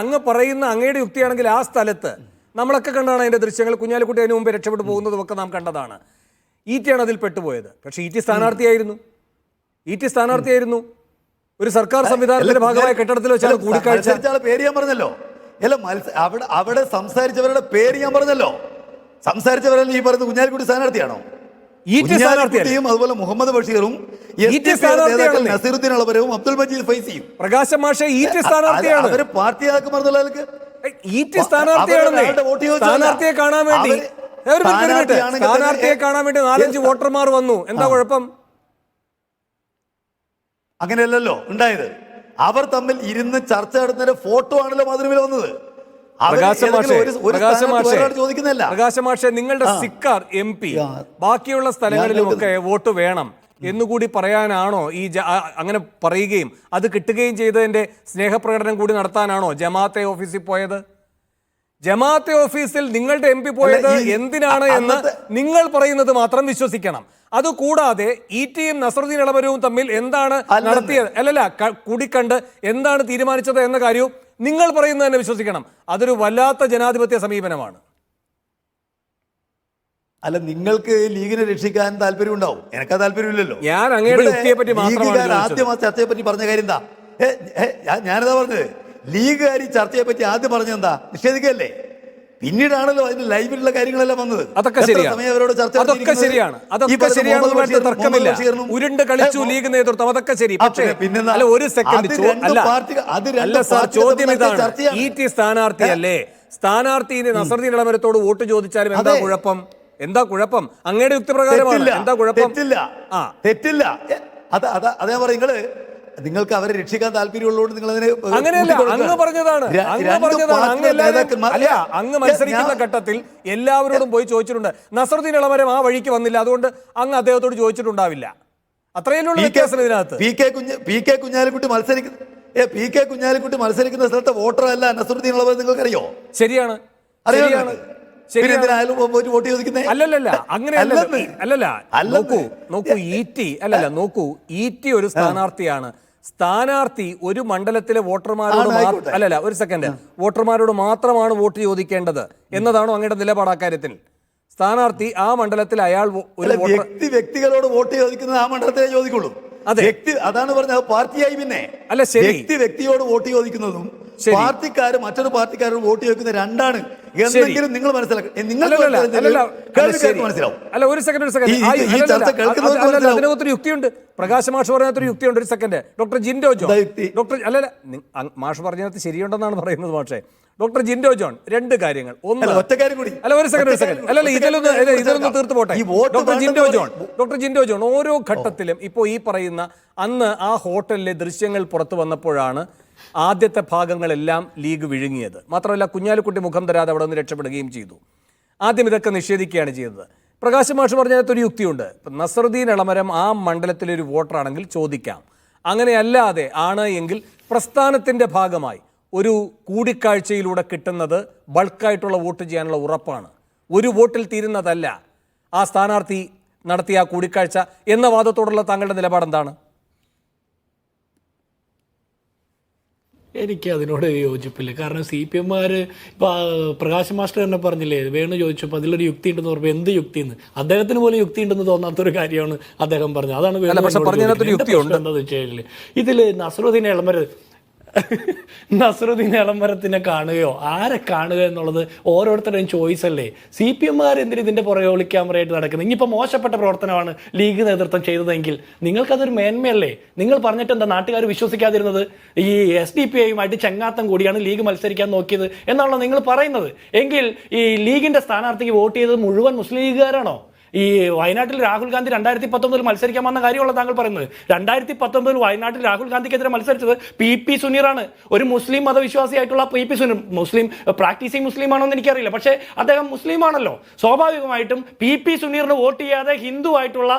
Speaker 1: അങ്ങ് പറയുന്ന അങ്ങയുടെ യുക്തിയാണെങ്കിൽ ആ സ്ഥലത്ത് നമ്മളൊക്കെ കണ്ടാണ് അതിന്റെ ദൃശ്യങ്ങൾ. കുഞ്ഞാലിക്കുട്ടി അതിന് മുമ്പ് രക്ഷപ്പെട്ടു പോകുന്നതും ഒക്കെ നാം കണ്ടതാണ്. ഈറ്റിയാണ് അതിൽ പെട്ടുപോയത്. പക്ഷെ ഈറ്റി സ്ഥാനാർത്ഥിയായിരുന്നു. ഒരു സർക്കാർ സംവിധാനത്തിന്റെ ഭാഗമായ കെട്ടിടത്തിൽ വെച്ചാണ് കൂടിക്കാഴ്ച.
Speaker 3: പേര് ഞാൻ പറഞ്ഞല്ലോ. അല്ല, അവിടെ സംസാരിച്ചവരുടെ പേര് ഞാൻ പറഞ്ഞല്ലോ. സംസാരിച്ചവരല്ല ഈ പറയുന്നത് കുഞ്ഞാലിക്കുട്ടി സ്ഥാനാർത്ഥിയാണോ? കുഞ്ഞാലിക്കുട്ടിയും അതുപോലെ മുഹമ്മദ് ബഷീറും നസീറുദ്ദീൻ ഇളമരവും അബ്ദുൽ മജീദ് ഫൈസിയും.
Speaker 1: പ്രകാശ് മാഷെ ഈറ്റി സ്ഥാനാർത്ഥിയാണ്.
Speaker 3: അവര് പാർട്ടി ആക്കുമ്പോഴേക്ക്
Speaker 1: ഈറ്റി സ്ഥാനാർത്ഥിയെ കാണാൻ വേണ്ടി 4-5 വോട്ടർമാർ വന്നു. എന്താ കുഴപ്പം?
Speaker 3: അങ്ങനെയല്ലല്ലോ ഉണ്ടായത്. അവർ തമ്മിൽ ഇരുന്ന് ചർച്ച നടത്തുന്ന ഫോട്ടോ ആണല്ലോ മാതൃഭൂമിയിൽ വന്നത്.
Speaker 1: പ്രകാശമാഷെ, നിങ്ങളുടെ സിക്കാർ MP ബാക്കിയുള്ള സ്ഥലങ്ങളിലുമൊക്കെ വോട്ട് വേണം എന്നുകൂടി പറയാനാണോ അങ്ങനെ പറയുകയും അത് കിട്ടുകയും ചെയ്തതിന്റെ സ്നേഹപ്രകടനം കൂടി നടത്താനാണോ ജമാഅത്തെ ഓഫീസിൽ പോയത്? ജമാഅത്തെ ഓഫീസിൽ നിങ്ങളുടെ MP പോയത് എന്തിനാണ് എന്ന് നിങ്ങൾ പറയുന്നത് മാത്രം വിശ്വസിക്കണം. അതുകൂടാതെ ETയും നസറുദ്ദീൻ ഇളമരവും തമ്മിൽ എന്താണ് നടത്തിയത്, കൂടിക്കണ്ട് എന്താണ് തീരുമാനിച്ചത് എന്ന കാര്യവും നിങ്ങൾ പറയുന്നത് തന്നെ വിശ്വസിക്കണം. അതൊരു വല്ലാത്ത ജനാധിപത്യ സമീപനമാണ്.
Speaker 3: അല്ല, നിങ്ങൾക്ക് ലീഗിനെ രക്ഷിക്കാൻ താല്പര്യം ഉണ്ടാവും, എനിക്ക് താല്പര്യമില്ലല്ലോ.
Speaker 1: ഞാൻ അങ്ങയുടെ യുക്തിയെ പറ്റി
Speaker 3: ആദ്യം ആ ചർച്ചയെ പറ്റി പറഞ്ഞ കാര്യം എന്താ? ഞാനെന്താ പറഞ്ഞത്? ലീഗുകാർ ഈ ചർച്ചയെ പറ്റി ആദ്യം പറഞ്ഞെന്താ? നിഷേധിക്കല്ലേ? പിന്നീടാണല്ലോ അതിന്റെ ലൈവിലുള്ള കാര്യങ്ങളെല്ലാം വന്നത്.
Speaker 1: അതൊക്കെ
Speaker 3: എത്ര
Speaker 1: ശരിയാണ്.
Speaker 3: സമയം അവരോട് ചർച്ച
Speaker 1: അതൊക്കെ
Speaker 3: നടത്തിയിരിക്കുന്നത്?
Speaker 1: ശരിയാണ്.
Speaker 3: ഈ
Speaker 1: അതൊക്കെ
Speaker 3: പറയുന്ന
Speaker 1: ശരിയാണ്.
Speaker 3: മുഹമ്മദ്
Speaker 1: തർക്കമില്ല.
Speaker 3: ബഷീറിനും
Speaker 1: ഉരുണ്ട് കളിച്ചു ലീഗ് നേതൃത്വം, അതൊക്കെ ശരി. പക്ഷേ
Speaker 3: പിന്നെ
Speaker 1: അല്ല, ഒരു സെക്കൻഡ് അല്ല സാർ, ചോദ്യം ഇതാണ്. ET സ്ഥാനാർത്ഥിയല്ലേ? സ്ഥാനാർത്ഥി നസറുദ്ദീൻ ഇളമരത്തോട് വോട്ട് ചോദിച്ചാലും എന്താ കുഴപ്പം? എന്താ കുഴപ്പം? അങ്ങയുടെ യുക്തിപ്രകാരമാണ്. എന്താ കുഴപ്പം?
Speaker 3: തെറ്റില്ല. അതേ പറയും, നിങ്ങൾക്ക് അവരെ രക്ഷിക്കാൻ താല്പര്യമുള്ളതുകൊണ്ട് നിങ്ങൾ അതിനെ
Speaker 1: അങ്ങനെയല്ല, അങ്ങ് പറഞ്ഞതാണ്. അങ്ങ് മത്സരിക്കുന്ന ഘട്ടത്തിൽ എല്ലാവരോടും പോയി ചോദിച്ചിട്ടുണ്ട്. നസറുദ്ദീൻ ഇളമരം ആ വഴിക്ക് വന്നില്ല, അതുകൊണ്ട് അങ്ങ് അദ്ദേഹത്തോട് ചോദിച്ചിട്ടുണ്ടാവില്ല. അത്രയല്ലേ വ്യത്യാസം ഇതിനകത്ത്.
Speaker 3: പി കെ കുഞ്ഞാലിക്കുട്ടി മത്സരിക്കുന്ന സ്ഥലത്തെ വോട്ടർ അല്ല നസറുദ്ദീൻ ഇളമരം, നിങ്ങൾക്കറിയോ?
Speaker 1: ശരിയാണ്,
Speaker 3: അറിയാണ്. വോട്ട് ചോദിക്കുന്നേ
Speaker 1: അല്ലല്ല, അങ്ങനെയല്ല. നോക്കൂ, ET ഒരു സ്ഥാനാർത്ഥിയാണ്. സ്ഥാനാർത്ഥി ഒരു മണ്ഡലത്തിലെ വോട്ടർമാരോട് മാത്രമാണ് വോട്ട് ചോദിക്കേണ്ടത് എന്നതാണോ അങ്ങയുടെ നിലപാട് അക്കാര്യത്തിൽ? സ്ഥാനാർത്ഥി ആ മണ്ഡലത്തിൽ അയാൾ
Speaker 3: വ്യക്തികളോട് വോട്ട് ചോദിക്കുന്നത് ആ മണ്ഡലത്തിലേ ചോദിക്കുള്ളൂ. അതാണ് പറഞ്ഞത്. പാർട്ടിയായി പിന്നെ
Speaker 1: അല്ല, ശരി,
Speaker 3: വ്യക്തിയോട് വോട്ട് ചോദിക്കുന്നതും പാർട്ടിക്കാരും മറ്റൊരു പാർട്ടിക്കാരോട് വോട്ട് ചോദിക്കുന്ന രണ്ടാണ്. എന്തെങ്കിലും നിങ്ങൾ മനസ്സിലാക്കും.
Speaker 1: അല്ല, ഒരു സെക്കൻഡ് അതിനകത്തൊരു യുക്തിയുണ്ട്. പ്രകാശ് മാഷ് പറഞ്ഞതിനകത്തൊരു യുക്തിയുണ്ട്. ഒരു സെക്കൻഡ്. ഡോക്ടർ ജിൻഡോ ജോൺ, മാഷ് പറഞ്ഞതിനകത്ത് ശരിയുണ്ടെന്നാണ് പറയുന്നത്. പക്ഷേ ഡോക്ടർ ജിൻഡോ ജോൺ, രണ്ട് കാര്യങ്ങൾ. ഒന്ന്, ഒരു സെക്കൻഡ് അല്ലല്ല, ഇതിലൊന്ന് തീർത്തു പോട്ടെ. ഡോക്ടർ ജിൻഡോ ജോൺ, ഓരോ ഘട്ടത്തിലും ഇപ്പോൾ ഈ പറയുന്ന അന്ന് ആ ഹോട്ടലിലെ ദൃശ്യങ്ങൾ പുറത്തു വന്നപ്പോഴാണ് ആദ്യത്തെ ഭാഗങ്ങളെല്ലാം ലീഗ് വിഴുങ്ങിയത്. മാത്രമല്ല, കുഞ്ഞാലിക്കുട്ടി മുഖം തരാതെ അവിടെ നിന്ന് രക്ഷപ്പെടുകയും ചെയ്തു. ആദ്യം ഇതൊക്കെ നിഷേധിക്കുകയാണ് ചെയ്തത്. പ്രകാശ് മാഷ് പറഞ്ഞതിനകത്തൊരു യുക്തിയുണ്ട്. നസറുദ്ദീൻ ഇളമരം ആ മണ്ഡലത്തിലൊരു വോട്ടറാണെങ്കിൽ ചോദിക്കാം. അങ്ങനെയല്ലാതെ ആണ് എങ്കിൽ പ്രസ്ഥാനത്തിൻ്റെ ഭാഗമായി ഒരു കൂടിക്കാഴ്ചയിലൂടെ കിട്ടുന്നത് ബൾക്കായിട്ടുള്ള വോട്ട് ചെയ്യാനുള്ള ഉറപ്പാണ്. ഒരു വോട്ടിൽ തീരുന്നതല്ല ആ സ്ഥാനാർത്ഥി നടത്തിയ ആ കൂടിക്കാഴ്ച എന്ന വാദത്തോടുള്ള താങ്കളുടെ നിലപാടെന്താണ്?
Speaker 2: എനിക്ക് അതിനോട് യോജിപ്പില്ല. കാരണം CPM-മാർ ഇപ്പോൾ പ്രകാശ് മാസ്റ്റർ തന്നെ പറഞ്ഞില്ലേ, വേണു ചോദിച്ചപ്പോൾ അതിലൊരു യുക്തി ഉണ്ടെന്ന് പറയുമ്പോൾ എന്ത് യുക്തിന്ന് അദ്ദേഹത്തിന് പോലും യുക്തി ഉണ്ടെന്ന് തോന്നാത്തൊരു കാര്യമാണ് അദ്ദേഹം പറഞ്ഞത്. അതാണ് എന്താണെന്ന് വെച്ചാൽ ഇതിൽ നസറുദ്ദീൻ ഇളമരത്തിനെ കാണുകയോ ആരെ കാണുക എന്നുള്ളത് ഓരോരുത്തരുടെയും ചോയ്സ് അല്ലേ. CPM-മാർ എന്തിന് ഇതിന്റെ പുറകെ ഒളി ക്യാമറയായിട്ട് നടക്കുന്നത്? ഇനിയിപ്പോൾ മോശപ്പെട്ട പ്രവർത്തനമാണ് ലീഗ് നേതൃത്വം ചെയ്തതെങ്കിൽ നിങ്ങൾക്കതൊരു മേന്മയല്ലേ? നിങ്ങൾ പറഞ്ഞിട്ട് എന്താ നാട്ടുകാർ വിശ്വസിക്കാതിരുന്നത്? ഈ SDPI-യുമായിട്ട് ചങ്ങാത്തം കൂടിയാണ് ലീഗ് മത്സരിക്കാൻ നോക്കിയത് എന്നാണല്ലോ നിങ്ങൾ പറയുന്നത്. എങ്കിൽ ഈ ലീഗിന്റെ സ്ഥാനാർത്ഥിക്ക് വോട്ട് ചെയ്തത് മുഴുവൻ മുസ്ലിം ലീഗുകാരാണോ? ഈ വയനാട്ടിൽ രാഹുൽ ഗാന്ധി 2019 മത്സരിക്കാൻ വന്ന കാര്യമുള്ള താങ്കൾ പറയുന്നത്. 2019 വയനാട്ടിൽ രാഹുൽ ഗാന്ധിക്കെതിരെ മത്സരിച്ചത് PP സുനീറാണ്. ഒരു മുസ്ലിം മതവിശ്വാസിയായിട്ടുള്ള PP സുനീർ, മുസ്ലിം പ്രാക്ടീസിങ് മുസ്ലിം ആണോ എന്ന് എനിക്കറിയില്ല, പക്ഷേ അദ്ദേഹം മുസ്ലിം ആണല്ലോ. സ്വാഭാവികമായിട്ടും PP സുനീറിന് വോട്ട് ചെയ്യാതെ ഹിന്ദു ആയിട്ടുള്ള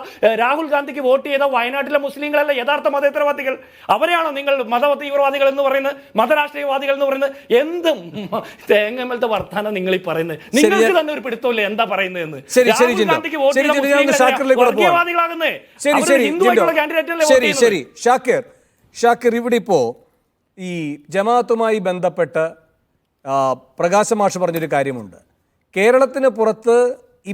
Speaker 2: രാഹുൽ ഗാന്ധിക്ക് വോട്ട് ചെയ്ത വയനാട്ടിലെ മുസ്ലിങ്ങളല്ല യഥാർത്ഥ മതേതരവാദികൾ. അവരെയാണോ നിങ്ങൾ മത തീവ്രവാദികൾ എന്ന് പറയുന്നത്, മതരാഷ്ട്രീയവാദികൾ എന്ന് പറയുന്നത്? എന്തും തേങ്ങമലത്തെ വർത്താനം നിങ്ങൾ ഈ പറയുന്നത്. നിങ്ങൾക്ക് തന്നെ ഒരു പിടുത്തമില്ല എന്താ പറയുന്നതെന്ന്. രാഹുൽ ഗാന്ധിക്ക്
Speaker 1: ഷാക്കിർ, ഇവിടെ ഇപ്പോ ഈ ജമാഅത്തുമായി ബന്ധപ്പെട്ട് പ്രകാശ് മാഷ് പറഞ്ഞൊരു കാര്യമുണ്ട്. കേരളത്തിന് പുറത്ത്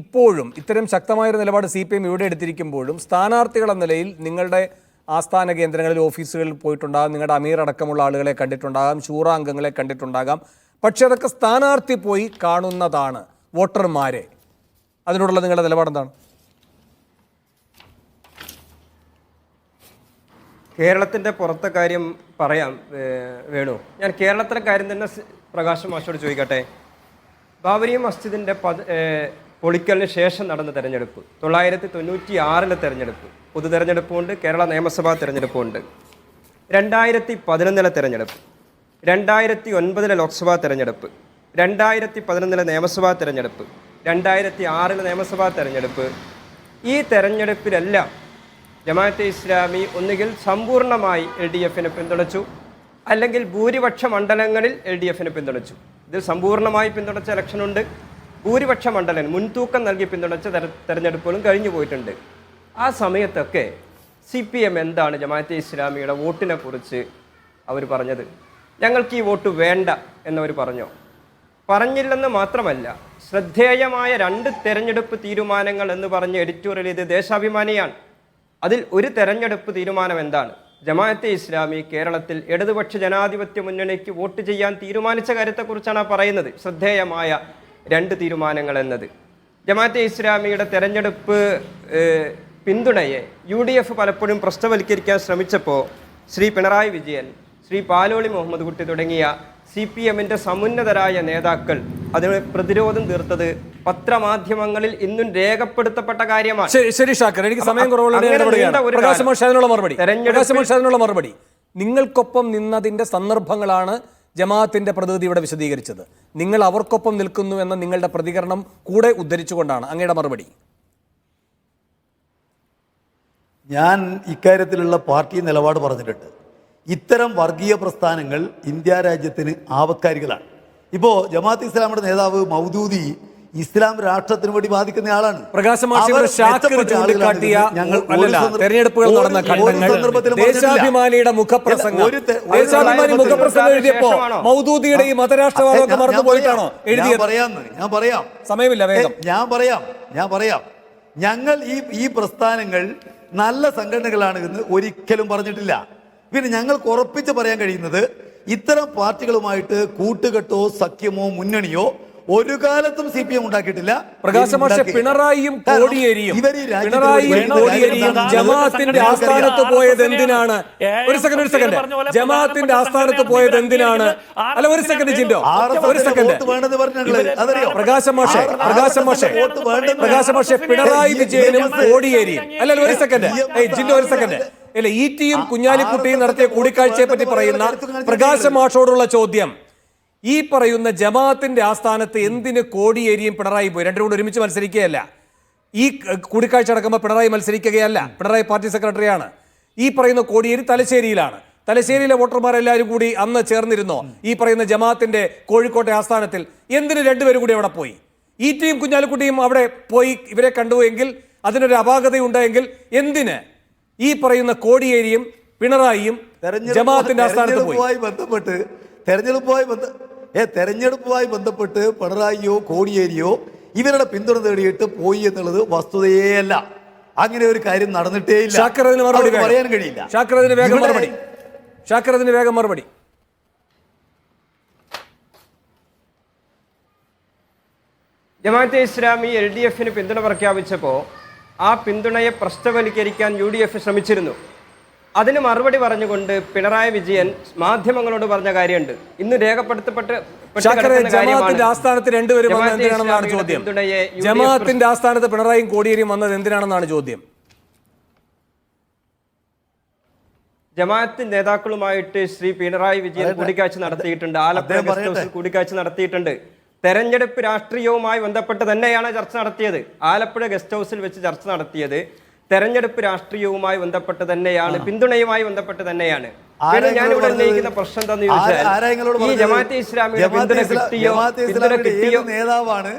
Speaker 1: ഇപ്പോഴും ഇത്തരം ശക്തമായൊരു നിലപാട് CPM ഇവിടെ എടുത്തിരിക്കുമ്പോഴും സ്ഥാനാർത്ഥികൾ എന്ന നിലയിൽ നിങ്ങളുടെ ആസ്ഥാന കേന്ദ്രങ്ങളിൽ ഓഫീസുകളിൽ പോയിട്ടുണ്ടാകാം, നിങ്ങളുടെ അമീർ അടക്കമുള്ള ആളുകളെ കണ്ടിട്ടുണ്ടാകാം, ശൂറ അംഗങ്ങളെ കണ്ടിട്ടുണ്ടാകാം. പക്ഷെ അതൊക്കെ സ്ഥാനാർത്ഥി പോയി കാണുന്നതാണ് വോട്ടർമാരെ. അതിനോടുള്ള നിങ്ങളുടെ നിലപാടെന്താണ്?
Speaker 5: കേരളത്തിൻ്റെ പുറത്തെ കാര്യം പറയാം വേണു. ഞാൻ കേരളത്തിലെ കാര്യം തന്നെ പ്രകാശ് മാഷോട് ചോദിക്കട്ടെ. ബാബരി മസ്ജിദിൻ്റെ പൊളിക്കലിന് ശേഷം നടന്ന തെരഞ്ഞെടുപ്പ്, 1996 തെരഞ്ഞെടുപ്പ്, പൊതു തെരഞ്ഞെടുപ്പുണ്ട്, കേരള നിയമസഭാ തെരഞ്ഞെടുപ്പുണ്ട്, 2011 തെരഞ്ഞെടുപ്പ്, 2009 ലോക്സഭാ തെരഞ്ഞെടുപ്പ്, 2011 നിയമസഭാ തെരഞ്ഞെടുപ്പ്, 2006 നിയമസഭാ തെരഞ്ഞെടുപ്പ്. ഈ തെരഞ്ഞെടുപ്പിലെല്ലാം ജമാഅത്തെ ഇസ്ലാമി ഒന്നുകിൽ സമ്പൂർണ്ണമായി LDF-നെ പിന്തുണച്ചു, അല്ലെങ്കിൽ ഭൂരിപക്ഷ മണ്ഡലങ്ങളിൽ LDF-നെ പിന്തുണച്ചു. ഇതിൽ സമ്പൂർണ്ണമായി പിന്തുണച്ച ഇലക്ഷനുണ്ട്, ഭൂരിപക്ഷ മണ്ഡലം മുൻതൂക്കം നൽകി പിന്തുണച്ച തെരഞ്ഞെടുപ്പുകളും കഴിഞ്ഞു പോയിട്ടുണ്ട്. ആ സമയത്തൊക്കെ CPM എന്താണ് ജമാഅത്തെ ഇസ്ലാമിയുടെ വോട്ടിനെ കുറിച്ച് അവർ പറഞ്ഞത്? ഞങ്ങൾക്ക് ഈ വോട്ട് വേണ്ട എന്നവർ പറഞ്ഞോ? പറഞ്ഞില്ലെന്ന് മാത്രമല്ല, ശ്രദ്ധേയമായ 2 തെരഞ്ഞെടുപ്പ് തീരുമാനങ്ങൾ എന്ന് പറഞ്ഞ് എഡിറ്റോറിയൽ ഇത് ദേശാഭിമാനിയാണ്. അതിൽ ഒരു തെരഞ്ഞെടുപ്പ് തീരുമാനം എന്താണ്? ജമാഅത്തെ ഇസ്ലാമി കേരളത്തിൽ ഇടതുപക്ഷ ജനാധിപത്യ മുന്നണിക്ക് വോട്ട് ചെയ്യാൻ തീരുമാനിച്ച കാര്യത്തെക്കുറിച്ചാണ് പറയുന്നത്. ശ്രദ്ധേയമായ രണ്ട് തീരുമാനങ്ങൾ എന്നത്. ജമാഅത്തെ ഇസ്ലാമിയുടെ തെരഞ്ഞെടുപ്പ് പിന്തുണയെ UDF പലപ്പോഴും പ്രശ്നവൽക്കരിക്കാൻ ശ്രമിച്ചപ്പോൾ ശ്രീ പിണറായി വിജയൻ, ശ്രീ പാലോളി മുഹമ്മദ് കുട്ടി തുടങ്ങിയ CPM-ന്റെ സമുന്നതരായ നേതാക്കൾ അതിന് പ്രതിരോധം തീർത്തത് പത്രമാധ്യമങ്ങളിൽ ഇന്നും രേഖപ്പെടുത്തപ്പെട്ട കാര്യമാണ്.
Speaker 1: ശരി ഷാക്കർ, എനിക്ക് സമയം കുറവുള്ള മറുപടി. നിങ്ങൾക്കൊപ്പം നിന്നതിന്റെ സന്ദർഭങ്ങളാണ് ജമാഅത്തിന്റെ പ്രതിനിധി ഇവിടെ വിശദീകരിച്ചത്. നിങ്ങൾ അവർക്കൊപ്പം നിൽക്കുന്നു എന്ന നിങ്ങളുടെ പ്രതികരണം കൂടെ ഉദ്ധരിച്ചുകൊണ്ടാണ് അങ്ങയുടെ മറുപടി.
Speaker 3: ഞാൻ ഇക്കാര്യത്തിലുള്ള പാർട്ടി നിലപാട് പറഞ്ഞിട്ടുണ്ട്. ഇത്തരം വർഗീയ പ്രസ്ഥാനങ്ങൾ ഇന്ത്യ രാജ്യത്തിന് ആപത്കാരികളാണ്. ഇപ്പോൾ ജമാഅത്ത് ഇസ്ലാമിയുടെ നേതാവ് മൗദൂദി ഇസ്ലാം രാഷ്ട്രത്തിന് വേണ്ടി ബാധിക്കുന്ന ആളാണ്.
Speaker 1: തെരഞ്ഞെടുപ്പുകൾ നടന്ന ഘട്ടങ്ങൾ ദേശാഭിമാനിയുടെ മുഖപ്രസംഗം എഴുതിയപ്പോ മൗദൂദിയുടെ ഈ മതരാഷ്ട്രവാദമൊക്കെ മറന്നുപോയിട്ടാണോ എഴുതിയത്?
Speaker 3: ഞാൻ പറയാം,
Speaker 1: സമയമില്ല, വേഗം
Speaker 3: ഞാൻ പറയാം. ഞങ്ങൾ ഈ പ്രസ്ഥാനങ്ങൾ നല്ല സംഘടനകളാണ് എന്ന് ഒരിക്കലും പറഞ്ഞിട്ടില്ല. പിന്നെ ഞങ്ങൾക്ക് ഉറപ്പിച്ച് പറയാൻ കഴിയുന്നത് ഇത്തരം പാർട്ടികളുമായിട്ട് കൂട്ടുകെട്ടോ സഖ്യമോ മുന്നണിയോ ഒരു കാലത്തും CPM ഉണ്ടാക്കിയിട്ടില്ല.
Speaker 1: പിണറായിയും കോടിയേരിയും ജമാഅത്തിന്റെ ആസ്ഥാനത്ത് പോയത് എന്തിനാണ്? ഒരു സെക്കൻഡ്, ജമാഅത്തിന്റെ ആസ്ഥാനത്ത് പോയത് എന്തിനാണ്? അല്ല, ഒരു സെക്കൻഡ് ജിൻഡോ, ഒരു സെക്കൻഡ്. പ്രകാശം മാഷെ, പിണറായി വിജയനും കോടിയേരിയും, അല്ല ഒരു സെക്കൻഡ് ജിൻഡോ, ഒരു സെക്കൻഡ്. അല്ല, ET-യും കുഞ്ഞാലിക്കുട്ടിയും നടത്തിയ കൂടിക്കാഴ്ചയെ പറ്റി പറയുന്ന പ്രകാശം മാഷോടുള്ള ചോദ്യം, ഈ പറയുന്ന ജമാഅത്തിന്റെ ആസ്ഥാനത്ത് എന്തിന് കോടിയേരിയും പിണറായി പോയി? രണ്ടും കൂടെ ഒരുമിച്ച് മത്സരിക്കുകയല്ല. ഈ കൂടിക്കാഴ്ച നടക്കുമ്പോൾ പിണറായി മത്സരിക്കുകയല്ല, പിണറായി പാർട്ടി സെക്രട്ടറിയാണ്. ഈ പറയുന്ന കോടിയേരി തലശ്ശേരിയിലാണ്. തലശ്ശേരിയിലെ വോട്ടർമാരെല്ലാവരും കൂടി അന്ന് ചേർന്നിരുന്നോ ഈ പറയുന്ന ജമാഅത്തിന്റെ കോഴിക്കോട്ടെ ആസ്ഥാനത്തിൽ? എന്തിന് രണ്ടുപേരും കൂടി അവിടെ പോയി? ET-യും കുഞ്ഞാലിക്കുട്ടിയും അവിടെ പോയി ഇവരെ കണ്ടുവെങ്കിൽ, അതിനൊരു അപാകതയുണ്ടെങ്കിൽ എന്തിന് ഈ പറയുന്ന കോടിയേരിയും പിണറായിയും ജമാഅത്തിന്റെ ആസ്ഥാനത്ത് പോയി?
Speaker 3: തെരഞ്ഞെടുപ്പുമായി ബന്ധപ്പെട്ട് പിണറായിയോ കോടിയേരിയോ ഇവരുടെ പിന്തുണ തേടിയിട്ട് പോയി എന്നുള്ളത് വസ്തുതയേയല്ല. അങ്ങനെ ഒരു കാര്യം നടന്നിട്ടേ ഇല്ല. പറയാൻ കഴിയില്ല.
Speaker 1: ഷാക്കർ, വേഗം മറുപടി.
Speaker 5: ജമാഅത്തെ ഇസ്ലാമി LDF-ന് പിന്തുണ പ്രഖ്യാപിച്ചപ്പോൾ ആ പിന്തുണയെ പ്രശ്നവൽക്കരിക്കാൻ UDF ശ്രമിച്ചിരുന്നു. അതിന് മറുപടി പറഞ്ഞുകൊണ്ട് പിണറായി വിജയൻ മാധ്യമങ്ങളോട് പറഞ്ഞ കാര്യമുണ്ട്. ഇന്ന്
Speaker 1: ജമാഅത്തിന്റെ ആസ്ഥാനത്ത് രണ്ടുപേരും വന്നത് എന്തിനാണെന്നാണ് ചോദ്യം. ജമാഅത്തിന്റെ ആസ്ഥാനത്ത് പിണറായിയും കോടിയേരിയും വന്നത് എന്തിനാണെന്നാണ് ചോദ്യം.
Speaker 5: ജമാഅത്ത് നേതാക്കളുമായിട്ട് ശ്രീ പിണറായി വിജയൻ കൂടിക്കാഴ്ച നടത്തിയിട്ടുണ്ട്. ആലപ്പുഴ ഗസ്റ്റ് ഹൗസിൽ കൂടിക്കാഴ്ച നടത്തിയിട്ടുണ്ട്. തെരഞ്ഞെടുപ്പ് രാഷ്ട്രീയവുമായി ബന്ധപ്പെട്ട് തന്നെയാണ് ചർച്ച നടത്തിയത്. ആലപ്പുഴ ഗസ്റ്റ് ഹൗസിൽ വെച്ച് ചർച്ച നടത്തിയത് തെരഞ്ഞെടുപ്പ് രാഷ്ട്രീയവുമായി ബന്ധപ്പെട്ട് തന്നെയാണ്, പിന്തുണയുമായി ബന്ധപ്പെട്ട് തന്നെയാണ്. പിന്നെ ഞാനിവിടെ ഉന്നയിക്കുന്ന പ്രശ്നം എന്താന്ന് ചോദിച്ചാൽ, ഈ ജമാഅത്തെ ഇസ്ലാമിയുടെ പിന്തുണ കിട്ടിയോ
Speaker 3: നേതാവാണ്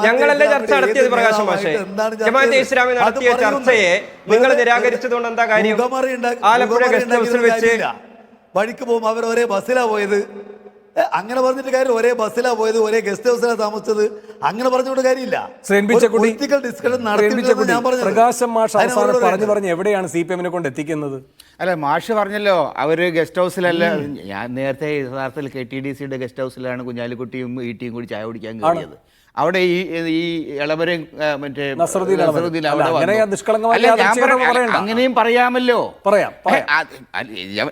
Speaker 5: ഞങ്ങളല്ലേ ചർച്ച നടത്തിയത്? പ്രകാശം മാഷേ, ജമാഅത്തെ ഇസ്ലാമി നടത്തിയ ചർച്ചയെ നിങ്ങൾ നിരാകരിച്ചതുകൊണ്ട് എന്താ കാര്യം? ആലപ്പുഴ ഗസ്റ്റ് ഹൗസിൽ വെച്ച്
Speaker 3: വഴിക്ക് പോകുമ്പോൾ അവർ ഒരേ ബസ്സിലാ പോയത്. അങ്ങനെ പറഞ്ഞിട്ട് കാര്യം, ഒരേ ബസ്സിലാ പോയത്, ഒരേ ഗസ്റ്റ് ഹൗസിലാ താമസിച്ചത്, അങ്ങനെ പറഞ്ഞുകൊണ്ട് കാര്യമില്ല.
Speaker 1: പ്രകാശം മാഷ് പറഞ്ഞു എവിടെയാണ് CPM-നെ കൊണ്ട് എത്തിക്കുന്നത്?
Speaker 4: അല്ല, മാഷ് പറഞ്ഞല്ലോ അവര് ഗസ്റ്റ് ഹൗസിലല്ല. ഞാൻ നേരത്തെ യഥാർത്ഥത്തിൽ KTDC-യുടെ ഗസ്റ്റ് ഹൗസിലാണ് കുഞ്ഞാലിക്കുട്ടിയും ET-യും കൂടി ചായ കുടിക്കാൻ കഴിയത്. അവിടെ ഈ ഇളവരെ മറ്റേ അങ്ങനെയും പറയാമല്ലോ.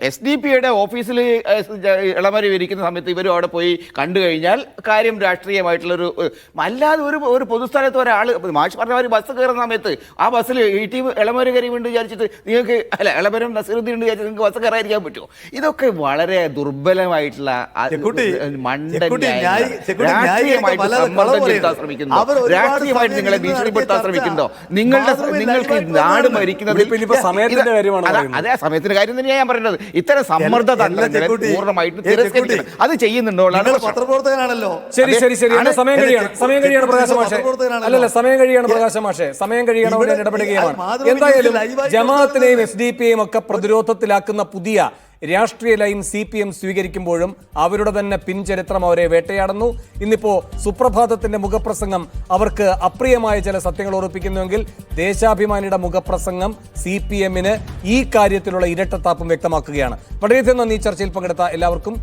Speaker 4: SDP-യുടെ ഓഫീസിൽ ഇളവരെ ഇരിക്കുന്ന സമയത്ത് ഇവരും അവിടെ പോയി കണ്ടു കഴിഞ്ഞാൽ കാര്യം രാഷ്ട്രീയമായിട്ടുള്ളൊരു, അല്ലാതെ ഒരു പൊതുസ്ഥലത്ത് ഒരാൾ മാഷ് പറഞ്ഞ ഒരു ബസ് കയറുന്ന സമയത്ത് ആ ബസ്സിൽ ET ഇളമരം കയറി വീണ്ടും വിചാരിച്ചിട്ട് നിങ്ങൾക്ക്, അല്ല ഇളമരം നസറുദ്ദീൻ ഉണ്ട് വിചാരിച്ചിട്ട് നിങ്ങൾക്ക് ബസ് കയറാതിരിക്കാൻ പറ്റുമോ? ഇതൊക്കെ വളരെ ദുർബലമായിട്ടുള്ള രാഷ്ട്രീയമായിട്ട് നിങ്ങളെ ഭീഷണിപ്പെടുത്താൻ ശ്രമിക്കുന്നോ? നിങ്ങൾക്ക് നാട് ഭരിക്കുന്നതിൽ അതേ സമയത്തിന്റെ കാര്യം തന്നെയാണ് ഞാൻ പറയുന്നത്. ഇത്തരം സമ്മർദ്ദ തന്ത്രങ്ങളെ പൂർണ്ണമായിട്ട് തിരസ്കരിക്കണം. അത് ചെയ്യുന്നുണ്ടോ?
Speaker 3: പത്രപ്രവർത്തകനാണല്ലോ.
Speaker 1: ശരി, സമയം കഴിയാണ് പ്രകാശ് മാഷേ. അല്ലല്ല, സമയം കഴിയാണ് പ്രകാശ് മാഷേ, സമയം കഴിയാണ്. അവിടെ ഇടപെടുകയാണ്. എന്തായാലും ജമാഅത്തിനെയും SDP-യെയും ഒക്കെ പ്രതിരോധത്തിലാക്കുന്ന പുതിയ രാഷ്ട്രീയ ലൈൻ CPM സ്വീകരിക്കുമ്പോഴും അവരുടെ തന്നെ പിൻചരിത്രം അവരെ വേട്ടയാടുന്നു. ഇന്നിപ്പോ സുപ്രഭാതത്തിന്റെ മുഖപ്രസംഗം അവർക്ക് അപ്രിയമായ ചില സത്യങ്ങൾ ഓർപ്പിക്കുന്നുവെങ്കിൽ ദേശാഭിമാനിയുടെ മുഖപ്രസംഗം CPM-ന് ഈ കാര്യത്തിലുള്ള ഇരട്ടത്താപ്പും വ്യക്തമാക്കുകയാണ്. വളരെയധികം നന്ദി. ചർച്ചയിൽ പങ്കെടുത്ത എല്ലാവർക്കും.